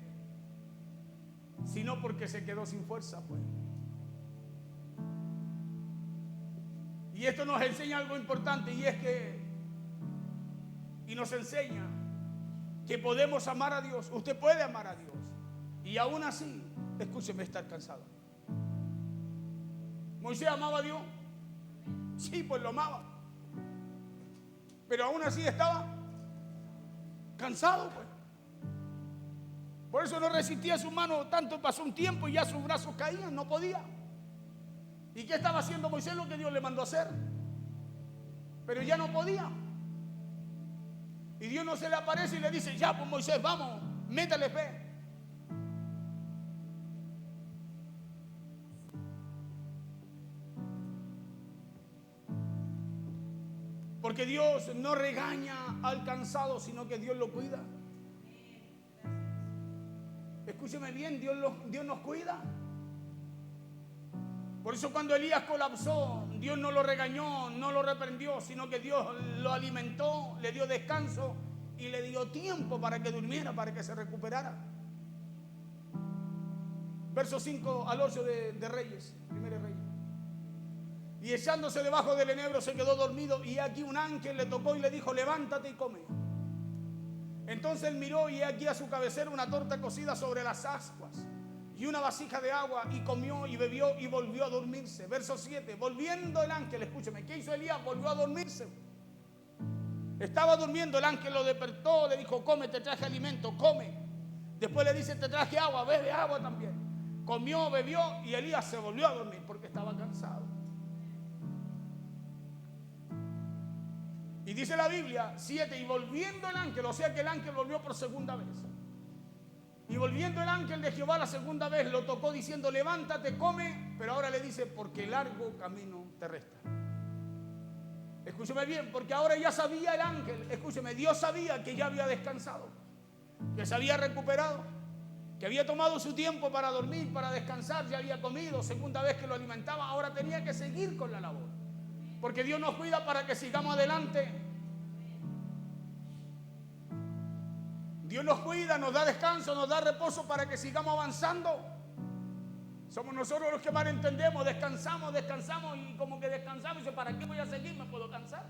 sino porque se quedó sin fuerza, pues. Y esto nos enseña algo importante, y es que, y nos enseña que podemos amar a Dios. Usted puede amar a Dios y aún así, escúcheme, estar cansado. ¿Moisés amaba a Dios? Sí, pues lo amaba, pero aún así estaba cansado, pues. Por eso no resistía su mano tanto. Pasó un tiempo y ya sus brazos caían, no podía. ¿Y qué estaba haciendo Moisés? Lo que Dios le mandó a hacer, pero ya no podía. Y Dios no se le aparece y le dice: ya pues Moisés, vamos, métale fe. Porque Dios no regaña al cansado, sino que Dios lo cuida. Escúcheme bien, Dios nos cuida. Por eso cuando Elías colapsó, Dios no lo regañó, no lo reprendió, sino que Dios lo alimentó, le dio descanso y le dio tiempo para que durmiera, para que se recuperara. Versos 5 al 8 de Reyes, Primera de Reyes. Y echándose debajo del enebro se quedó dormido, y aquí un ángel le tocó y le dijo: levántate y come. Entonces él miró, y aquí a su cabecera una torta cocida sobre las ascuas y una vasija de agua, y comió y bebió y volvió a dormirse. Verso 7, volviendo el ángel, escúcheme, ¿qué hizo Elías? Volvió a dormirse. Estaba durmiendo, el ángel lo despertó, le dijo: come, te traje alimento, come. Después le dice: te traje agua, bebe agua también. comió, bebió y Elías se volvió a dormir porque estaba cansado. Y dice la Biblia, 7, y volviendo el ángel, o sea que el ángel volvió por segunda vez. Y volviendo el ángel de Jehová la segunda vez, lo tocó diciendo, levántate, come, pero ahora le dice, porque largo camino te resta. Escúcheme bien, porque ahora ya sabía el ángel, escúcheme, Dios sabía que ya había descansado, que se había recuperado, que había tomado su tiempo para dormir, para descansar, ya había comido, segunda vez que lo alimentaba, ahora tenía que seguir con la labor. Porque Dios nos cuida para que sigamos adelante. Dios nos cuida, nos da descanso, nos da reposo para que sigamos avanzando. Somos nosotros los que mal entendemos, descansamos y como que descansamos y dice, ¿para qué voy a seguir? ¿Me puedo cansar?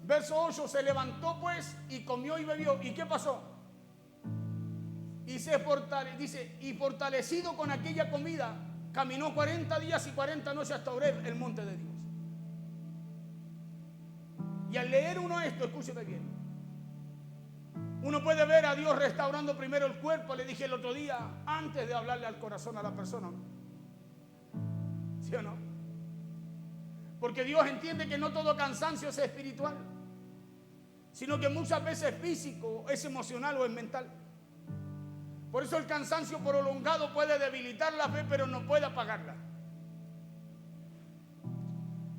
Verso 8, se levantó pues y comió y bebió. ¿Y qué pasó? Y dice, y fortalecido con aquella comida, caminó 40 días y 40 noches hasta Horeb, el monte de Dios. Y al leer uno esto, escúcheme bien, uno puede ver a Dios restaurando primero el cuerpo, le dije el otro día, antes de hablarle al corazón a la persona, ¿no? ¿Sí o no? Porque Dios entiende que no todo cansancio es espiritual, sino que muchas veces es físico, es emocional o es mental. Por eso el cansancio prolongado puede debilitar la fe, pero no puede apagarla.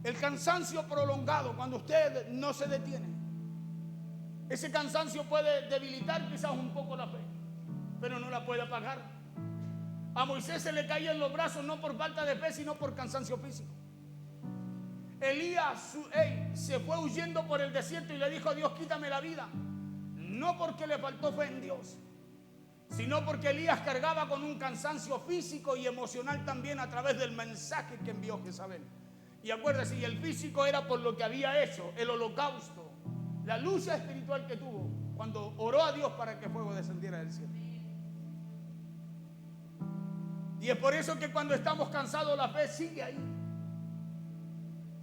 El cansancio prolongado, cuando usted no se detiene, ese cansancio puede debilitar quizás un poco la fe, pero no la puede apagar. A Moisés se le caían los brazos no por falta de fe, sino por cansancio físico. Elías se fue huyendo por el desierto y le dijo a Dios, quítame la vida. No porque le faltó fe en Dios, sino porque Elías cargaba con un cansancio físico y emocional también a través del mensaje que envió Jezabel. Y acuérdese, y el físico era por lo que había hecho, el holocausto, la lucha espiritual que tuvo cuando oró a Dios para que fuego descendiera del cielo. Y es por eso que cuando estamos cansados la fe sigue ahí,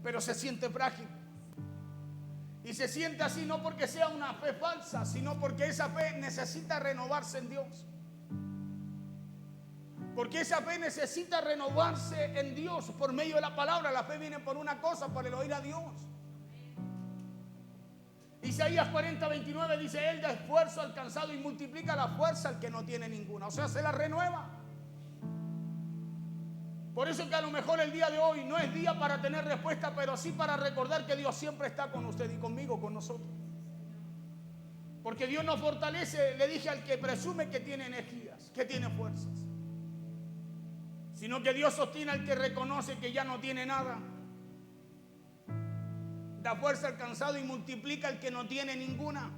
pero se siente frágil. Y se siente así no porque sea una fe falsa, sino porque esa fe necesita renovarse en Dios. Porque esa fe necesita renovarse en Dios por medio de la palabra. La fe viene por una cosa, por el oír a Dios. Isaías 40:29 dice, Él da esfuerzo al cansado y multiplica la fuerza al que no tiene ninguna. O sea, se la renueva. Por eso que a lo mejor el día de hoy no es día para tener respuesta, pero sí para recordar que Dios siempre está con usted y conmigo, con nosotros. Porque Dios nos fortalece, le dije, al que presume que tiene energías, que tiene fuerzas. Sino que Dios sostiene al que reconoce que ya no tiene nada. Da fuerza al cansado y multiplica al que no tiene ninguna.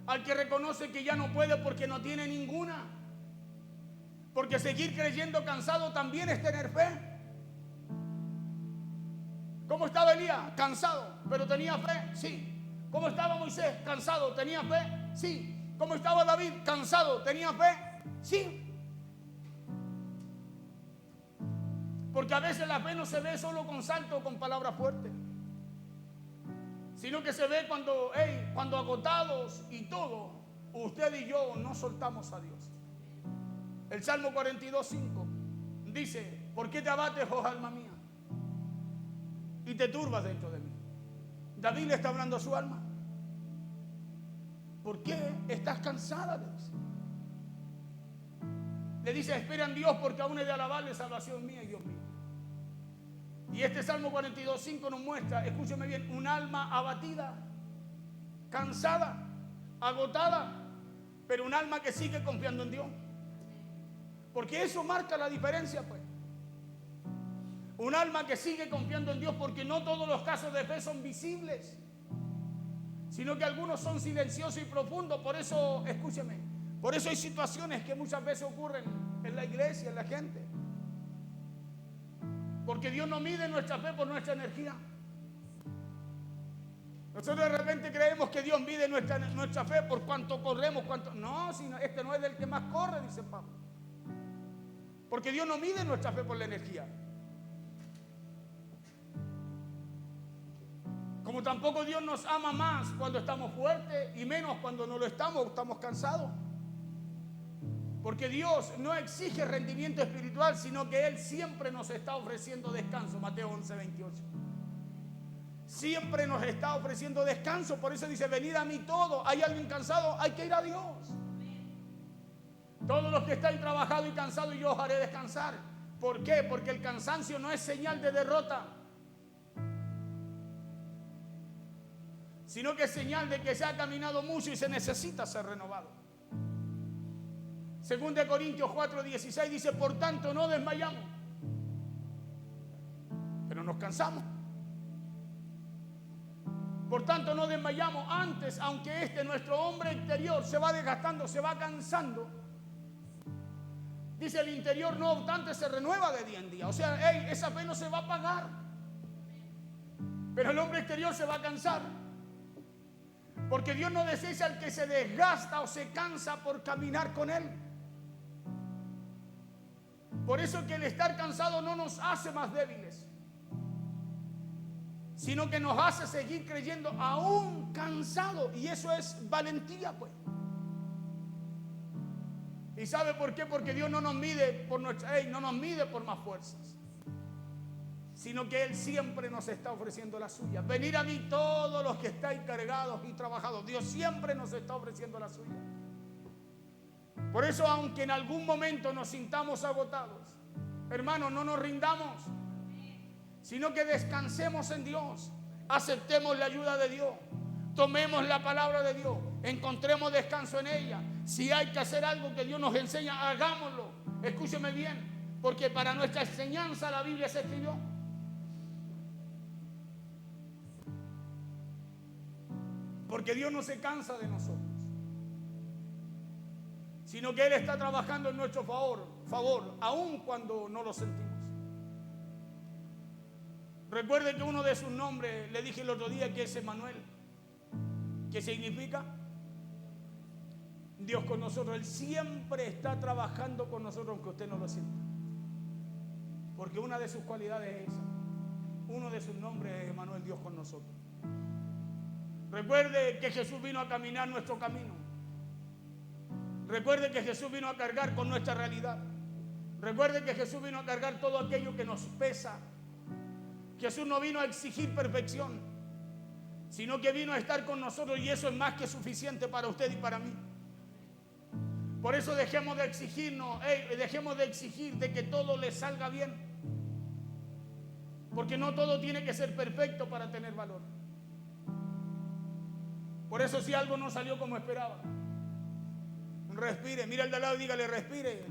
Al que reconoce que ya no puede porque no tiene ninguna. Porque seguir creyendo cansado también es tener fe. ¿Cómo estaba Elías? Cansado, pero tenía fe, sí. ¿Cómo estaba Moisés? Cansado, ¿tenía fe? Sí. ¿Cómo estaba David? Cansado, ¿tenía fe? Sí. Porque a veces la fe no se ve solo con salto o con palabras fuertes, sino que se ve cuando agotados y todo, usted y yo no soltamos a Dios. El Salmo 42:5 dice, ¿por qué te abates, oh alma mía? Y te turbas dentro de mí. David le está hablando a su alma. ¿Por qué estás cansada de eso? Le dice, espera en Dios porque aún he de alabarle, salvación mía y Dios mío. Y este Salmo 42:5 nos muestra, escúcheme bien, un alma abatida, cansada, agotada, pero un alma que sigue confiando en Dios. Porque eso marca la diferencia, pues. Un alma que sigue confiando en Dios, porque no todos los casos de fe son visibles, sino que algunos son silenciosos y profundos. Por eso, escúcheme, por eso hay situaciones que muchas veces ocurren en la iglesia, en la gente. Porque Dios no mide nuestra fe por nuestra energía. Nosotros de repente creemos que Dios mide nuestra fe por cuánto corremos, cuánto. No, sino este no es del que más corre, dice Pablo. Porque Dios no mide nuestra fe por la energía. Como Como tampoco Dios nos ama más cuando estamos fuertes y menos cuando no lo estamos cansados. Porque Dios no exige rendimiento espiritual, sino que Él siempre nos está ofreciendo descanso. Mateo 11:28. Siempre nos está ofreciendo descanso. Por eso dice, venid a mí todos. ¿Hay alguien cansado? Hay que ir a Dios. Todos los que estáis trabajados y cansados, yo os haré descansar. ¿Por qué? Porque el cansancio no es señal de derrota, sino que es señal de que se ha caminado mucho y se necesita ser renovado. Según de Corintios 4:16 dice, por tanto no desmayamos, pero nos cansamos. Por tanto no desmayamos antes, aunque nuestro hombre exterior se va desgastando, se va cansando. Dice, el interior no obstante se renueva de día en día. O sea, esa fe no se va a apagar, pero el hombre exterior se va a cansar. Porque Dios no desea al que se desgasta o se cansa por caminar con Él. Por eso que el estar cansado no nos hace más débiles, sino que nos hace seguir creyendo aún cansado. Y eso es valentía, pues. ¿Y sabe por qué? Porque Dios no nos mide por no nos mide por más fuerzas, sino que Él siempre nos está ofreciendo la suya. Venid a mí todos los que estáis cargados y trabajados. Dios siempre nos está ofreciendo la suya. Por eso, aunque en algún momento nos sintamos agotados, hermanos, no nos rindamos, sino que descansemos en Dios. Aceptemos la ayuda de Dios. Tomemos la palabra de Dios. Encontremos descanso en ella. Si hay que hacer algo que Dios nos enseña, hagámoslo. Escúcheme bien, porque para nuestra enseñanza la Biblia se escribió. Porque Dios no se cansa de nosotros, sino que Él está trabajando en nuestro favor, aun cuando no lo sentimos. Recuerde que uno de sus nombres, le dije el otro día, que es Emmanuel, que significa Dios con nosotros. Él siempre está trabajando con nosotros, aunque usted no lo sienta. Porque una de sus cualidades es esa. Uno de sus nombres es Emmanuel, Dios con nosotros. Recuerde que Jesús vino a caminar nuestro camino. Recuerde que Jesús vino a cargar con nuestra realidad. Recuerde que Jesús vino a cargar todo aquello que nos pesa. Jesús no vino a exigir perfección, sino que vino a estar con nosotros, y eso es más que suficiente para usted y para mí. Por eso dejemos de exigirnos, dejemos de exigir de que todo le salga bien, porque no todo tiene que ser perfecto para tener valor. Por eso, si algo no salió como esperaba, respire, mira al de al lado y dígale, respire.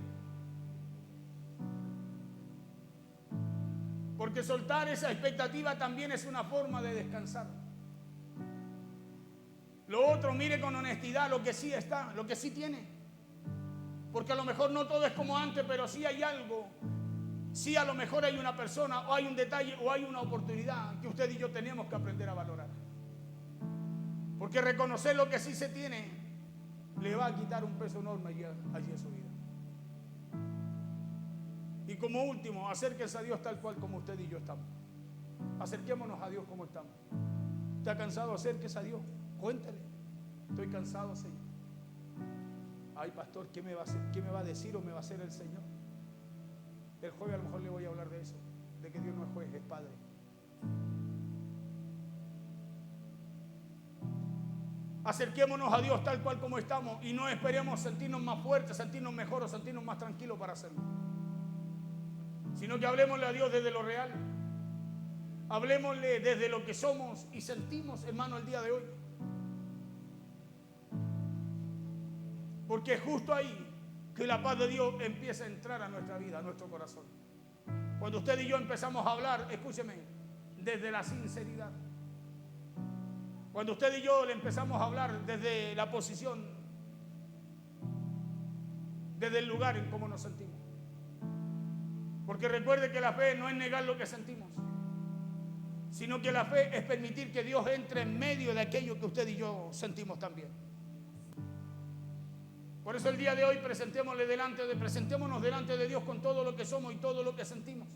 Porque soltar esa expectativa también es una forma de descansar. Lo otro, mire con honestidad lo que sí está, lo que sí tiene. Porque a lo mejor no todo es como antes, pero sí hay algo. Sí, a lo mejor hay una persona, o hay un detalle, o hay una oportunidad que usted y yo tenemos que aprender a valorar. Porque reconocer lo que sí se tiene le va a quitar un peso enorme allí en su vida. Y como último, acérquese a Dios tal cual como usted y yo estamos. Acerquémonos a Dios como estamos. ¿Está cansado? Acérquese a Dios. Cuéntele. Estoy cansado, Señor. Ay, pastor, ¿qué me va a hacer? ¿Qué me va a decir o me va a hacer el Señor? El jueves a lo mejor le voy a hablar de eso, de que Dios no es juez, es Padre. Acerquémonos a Dios tal cual como estamos y no esperemos sentirnos más fuertes, sentirnos mejor o sentirnos más tranquilos para hacerlo, sino que hablemosle a Dios desde lo real. Hablemosle desde lo que somos y sentimos, hermano, el día de hoy. Porque es justo ahí que la paz de Dios empieza a entrar a nuestra vida, a nuestro corazón. Cuando usted y yo empezamos a hablar, escúcheme, desde la sinceridad. Cuando usted y yo le empezamos a hablar desde la posición, desde el lugar en cómo nos sentimos. Porque recuerde que la fe no es negar lo que sentimos, sino que la fe es permitir que Dios entre en medio de aquello que usted y yo sentimos también. Por eso el día de hoy presentémonos delante de Dios con todo lo que somos y todo lo que sentimos.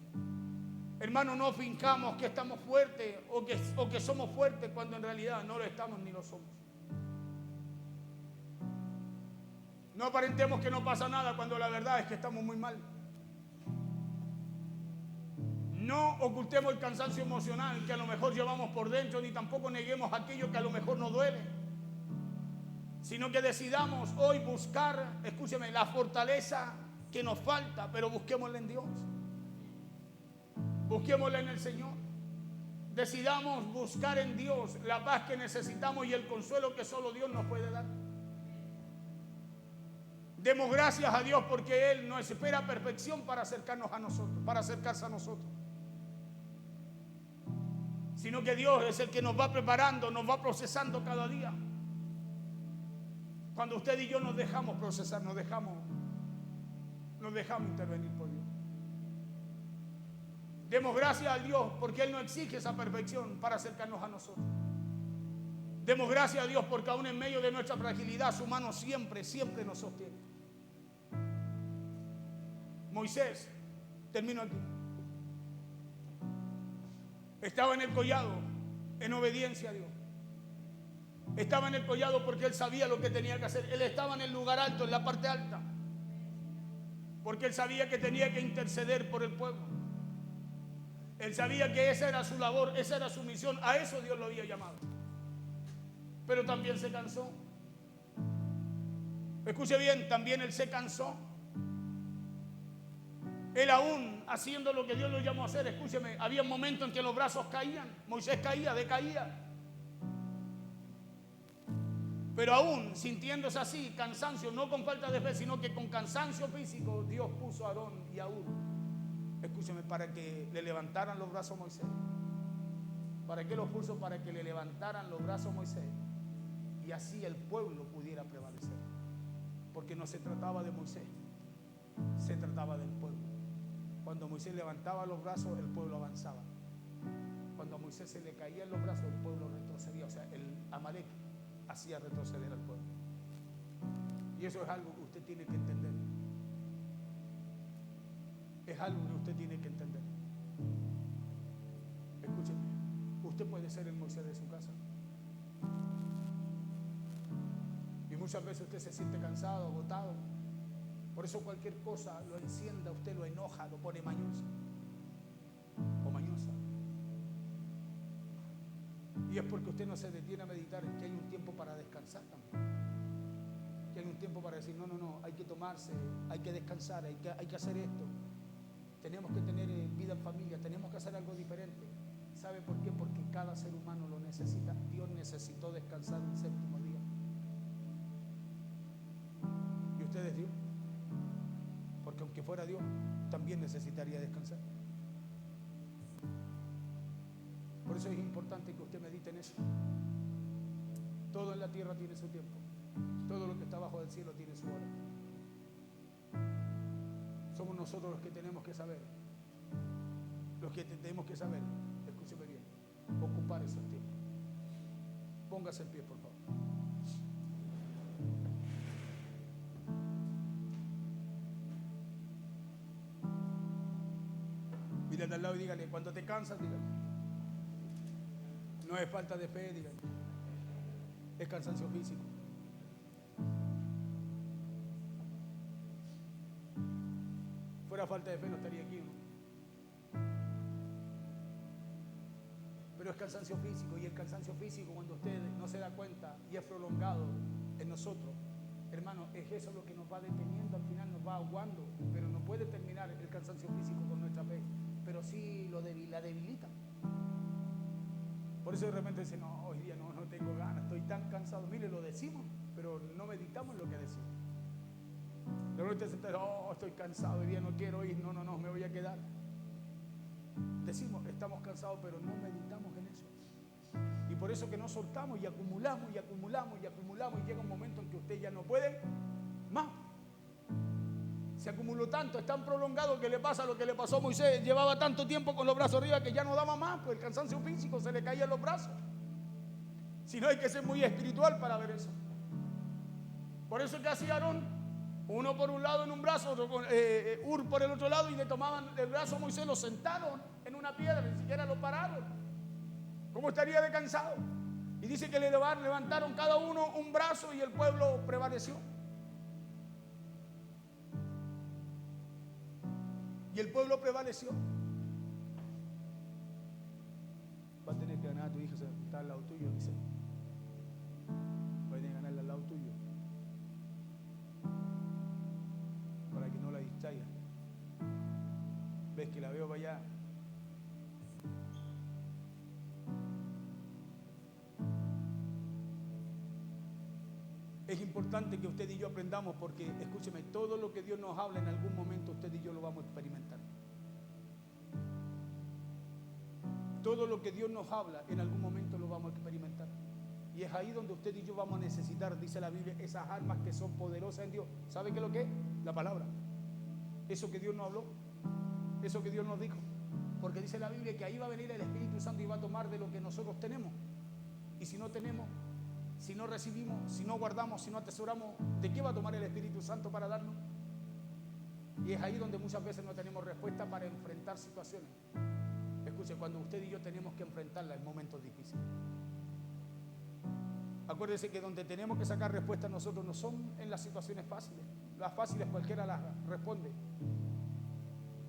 Hermano, no fincamos que estamos fuertes o que somos fuertes cuando en realidad no lo estamos ni lo somos. No aparentemos que no pasa nada cuando la verdad es que estamos muy mal. No ocultemos el cansancio emocional que a lo mejor llevamos por dentro, ni tampoco neguemos aquello que a lo mejor nos duele, sino que decidamos hoy buscar, escúcheme, la fortaleza que nos falta, pero busquémosla en Dios. Busquémosla en el Señor. Decidamos buscar en Dios la paz que necesitamos y el consuelo que solo Dios nos puede dar. Demos gracias a Dios porque Él no espera perfección para acercarnos a nosotros, para acercarse a nosotros. Sino que Dios es el que nos va preparando, nos va procesando cada día. Cuando usted y yo nos dejamos procesar, nos dejamos intervenir por Dios. Demos gracias a Dios porque Él no exige esa perfección para acercarnos a nosotros. Demos gracias a Dios porque aún en medio de nuestra fragilidad su mano siempre, siempre nos sostiene. Moisés, termino aquí, estaba en el collado en obediencia a Dios. Estaba en el collado porque él sabía lo que tenía que hacer. Él estaba en el lugar alto, en la parte alta, porque él sabía que tenía que interceder por el pueblo. Él sabía que esa era su labor, esa era su misión. A eso Dios lo había llamado. Pero también se cansó. Escuche bien, también él se cansó. Él aún haciendo lo que Dios lo llamó a hacer, escúcheme, había momentos en que los brazos caían. Moisés caía, decaía. Pero aún sintiéndose así, cansancio, no con falta de fe, sino que con cansancio físico, Dios puso a Aarón y a Hur, escúcheme, para que le levantaran los brazos a Moisés. ¿Para qué los puso? Para que le levantaran los brazos a Moisés y así el pueblo pudiera prevalecer. Porque no se trataba de Moisés, se trataba del pueblo. Cuando Moisés levantaba los brazos, el pueblo avanzaba. Cuando a Moisés se le caían los brazos, el pueblo retrocedía. O sea, el Amalek hacía retroceder al pueblo. Y eso es algo que usted tiene que entender. Es algo que usted tiene que entender. Escúcheme, usted puede ser el Moisés de su casa. Y muchas veces usted se siente cansado, agotado. Por eso cualquier cosa lo encienda, usted lo enoja, lo pone mañoso o mañosa. Y es porque usted no se detiene a meditar en que hay un tiempo para descansar también. Que hay un tiempo para decir, no, hay que tomarse, hay que descansar, hay que hacer esto. Tenemos que tener vida en familia, tenemos que hacer algo diferente. ¿Sabe por qué? Porque cada ser humano lo necesita. Dios necesitó descansar el séptimo día. ¿Y usted es Dios? Porque aunque fuera Dios, también necesitaría descansar. Por eso es importante que usted medite en eso. Todo en la tierra tiene su tiempo. Todo lo que está bajo del cielo tiene su hora. Somos nosotros los que tenemos que saber. Los que tenemos que saber, escúcheme bien, ocupar esos tiempos. Póngase en pie, por favor. Mírale al lado y dígale, cuando te cansas, dígale. No es falta de fe, dígale. Es cansancio físico. Fuera falta de fe no estaría aquí, ¿no? Pero es cansancio físico, y el cansancio físico, cuando usted no se da cuenta y es prolongado en nosotros, hermano, es eso lo que nos va deteniendo, al final nos va aguando, pero no puede terminar el cansancio físico con nuestra fe, pero sí la debilita. Por eso de repente dice, no, hoy día no tengo ganas, estoy tan cansado. Mire, lo decimos, pero no meditamos lo que decimos. De repente se entra, estoy cansado, hoy día no quiero ir, no, me voy a quedar. Decimos, estamos cansados, pero no meditamos en eso. Y por eso que no soltamos y acumulamos y acumulamos y acumulamos, y llega un momento en que usted ya no puede más. Se acumuló tanto, es tan prolongado que le pasa lo que le pasó a Moisés. Llevaba tanto tiempo con los brazos arriba que ya no daba más, pues el cansancio físico se le caía en los brazos. Si no, hay que ser muy espiritual para ver eso. Por eso que hacía Aarón, Uno por un lado en un brazo, otro con Ur por el otro lado, y le tomaban el brazo a Moisés, lo sentaron en una piedra, ni siquiera lo pararon. ¿Cómo estaría de cansado? Y dice que le levantaron cada uno un brazo y el pueblo prevaleció. Y el pueblo prevaleció. Va a tener que ganar a tu hija, está al lado tuyo, dice. Va a tener que ganarla al lado tuyo. Para que no la distraiga. Ves que la veo para allá. Es importante que usted y yo aprendamos porque, escúcheme, todo lo que Dios nos habla en algún momento usted y yo lo vamos a experimentar. Todo lo que Dios nos habla en algún momento lo vamos a experimentar. Y es ahí donde usted y yo vamos a necesitar, dice la Biblia, esas armas que son poderosas en Dios. ¿Sabe qué es lo que es? La palabra. Eso que Dios nos habló, eso que Dios nos dijo. Porque dice la Biblia que ahí va a venir el Espíritu Santo y va a tomar de lo que nosotros tenemos. Y si no tenemos, si no recibimos, si no guardamos, si no atesoramos, ¿de qué va a tomar el Espíritu Santo para darnos? Y es ahí donde muchas veces no tenemos respuesta para enfrentar situaciones. Escuche, cuando usted y yo tenemos que enfrentarla en momentos difíciles. Acuérdese que donde tenemos que sacar respuestas nosotros no son en las situaciones fáciles. Las fáciles cualquiera las responde.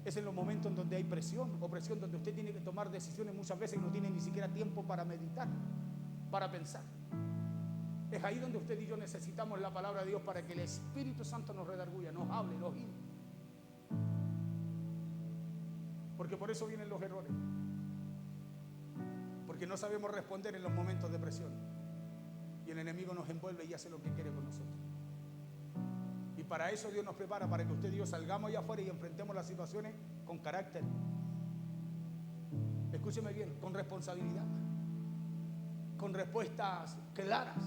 Es en los momentos en donde hay presión, opresión, donde usted tiene que tomar decisiones muchas veces y no tiene ni siquiera tiempo para meditar, para pensar. Es ahí donde usted y yo necesitamos la palabra de Dios para que el Espíritu Santo nos redarguya, nos hable, nos guíe. Porque por eso vienen los errores. Porque no sabemos responder en los momentos de presión. Y el enemigo nos envuelve y hace lo que quiere con nosotros. Y para eso Dios nos prepara, para que usted y yo salgamos allá afuera y enfrentemos las situaciones con carácter. Escúcheme bien, con responsabilidad. Con respuestas claras.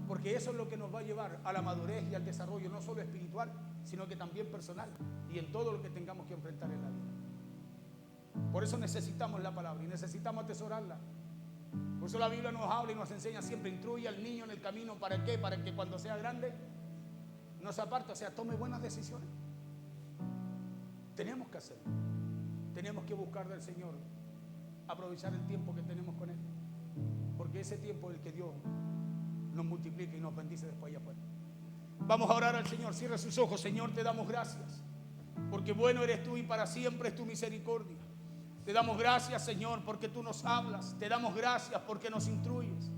Porque eso es lo que nos va a llevar a la madurez y al desarrollo, no solo espiritual, sino que también personal y en todo lo que tengamos que enfrentar en la vida. Por eso necesitamos la palabra y necesitamos atesorarla. Por eso la Biblia nos habla y nos enseña siempre, instruye al niño en el camino. ¿Para qué? Para que cuando sea grande no se aparte, o sea, tome buenas decisiones. Tenemos que hacerlo. Tenemos que buscar del Señor, aprovechar el tiempo que tenemos con Él. Porque ese tiempo es el que Dios nos multiplica y nos bendice después allá afuera. Vamos a orar al Señor. Cierra sus ojos. Señor, te damos gracias porque bueno eres tú y para siempre es tu misericordia. Te damos gracias, Señor, porque tú nos hablas. Te damos gracias porque nos instruyes.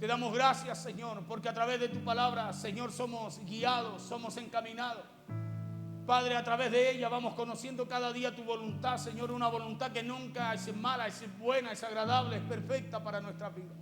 Te damos gracias, Señor, porque a través de tu palabra, Señor, somos guiados, somos encaminados. Padre, a través de ella vamos conociendo cada día tu voluntad, Señor, una voluntad que nunca es mala, es buena, es agradable, es perfecta para nuestra vida.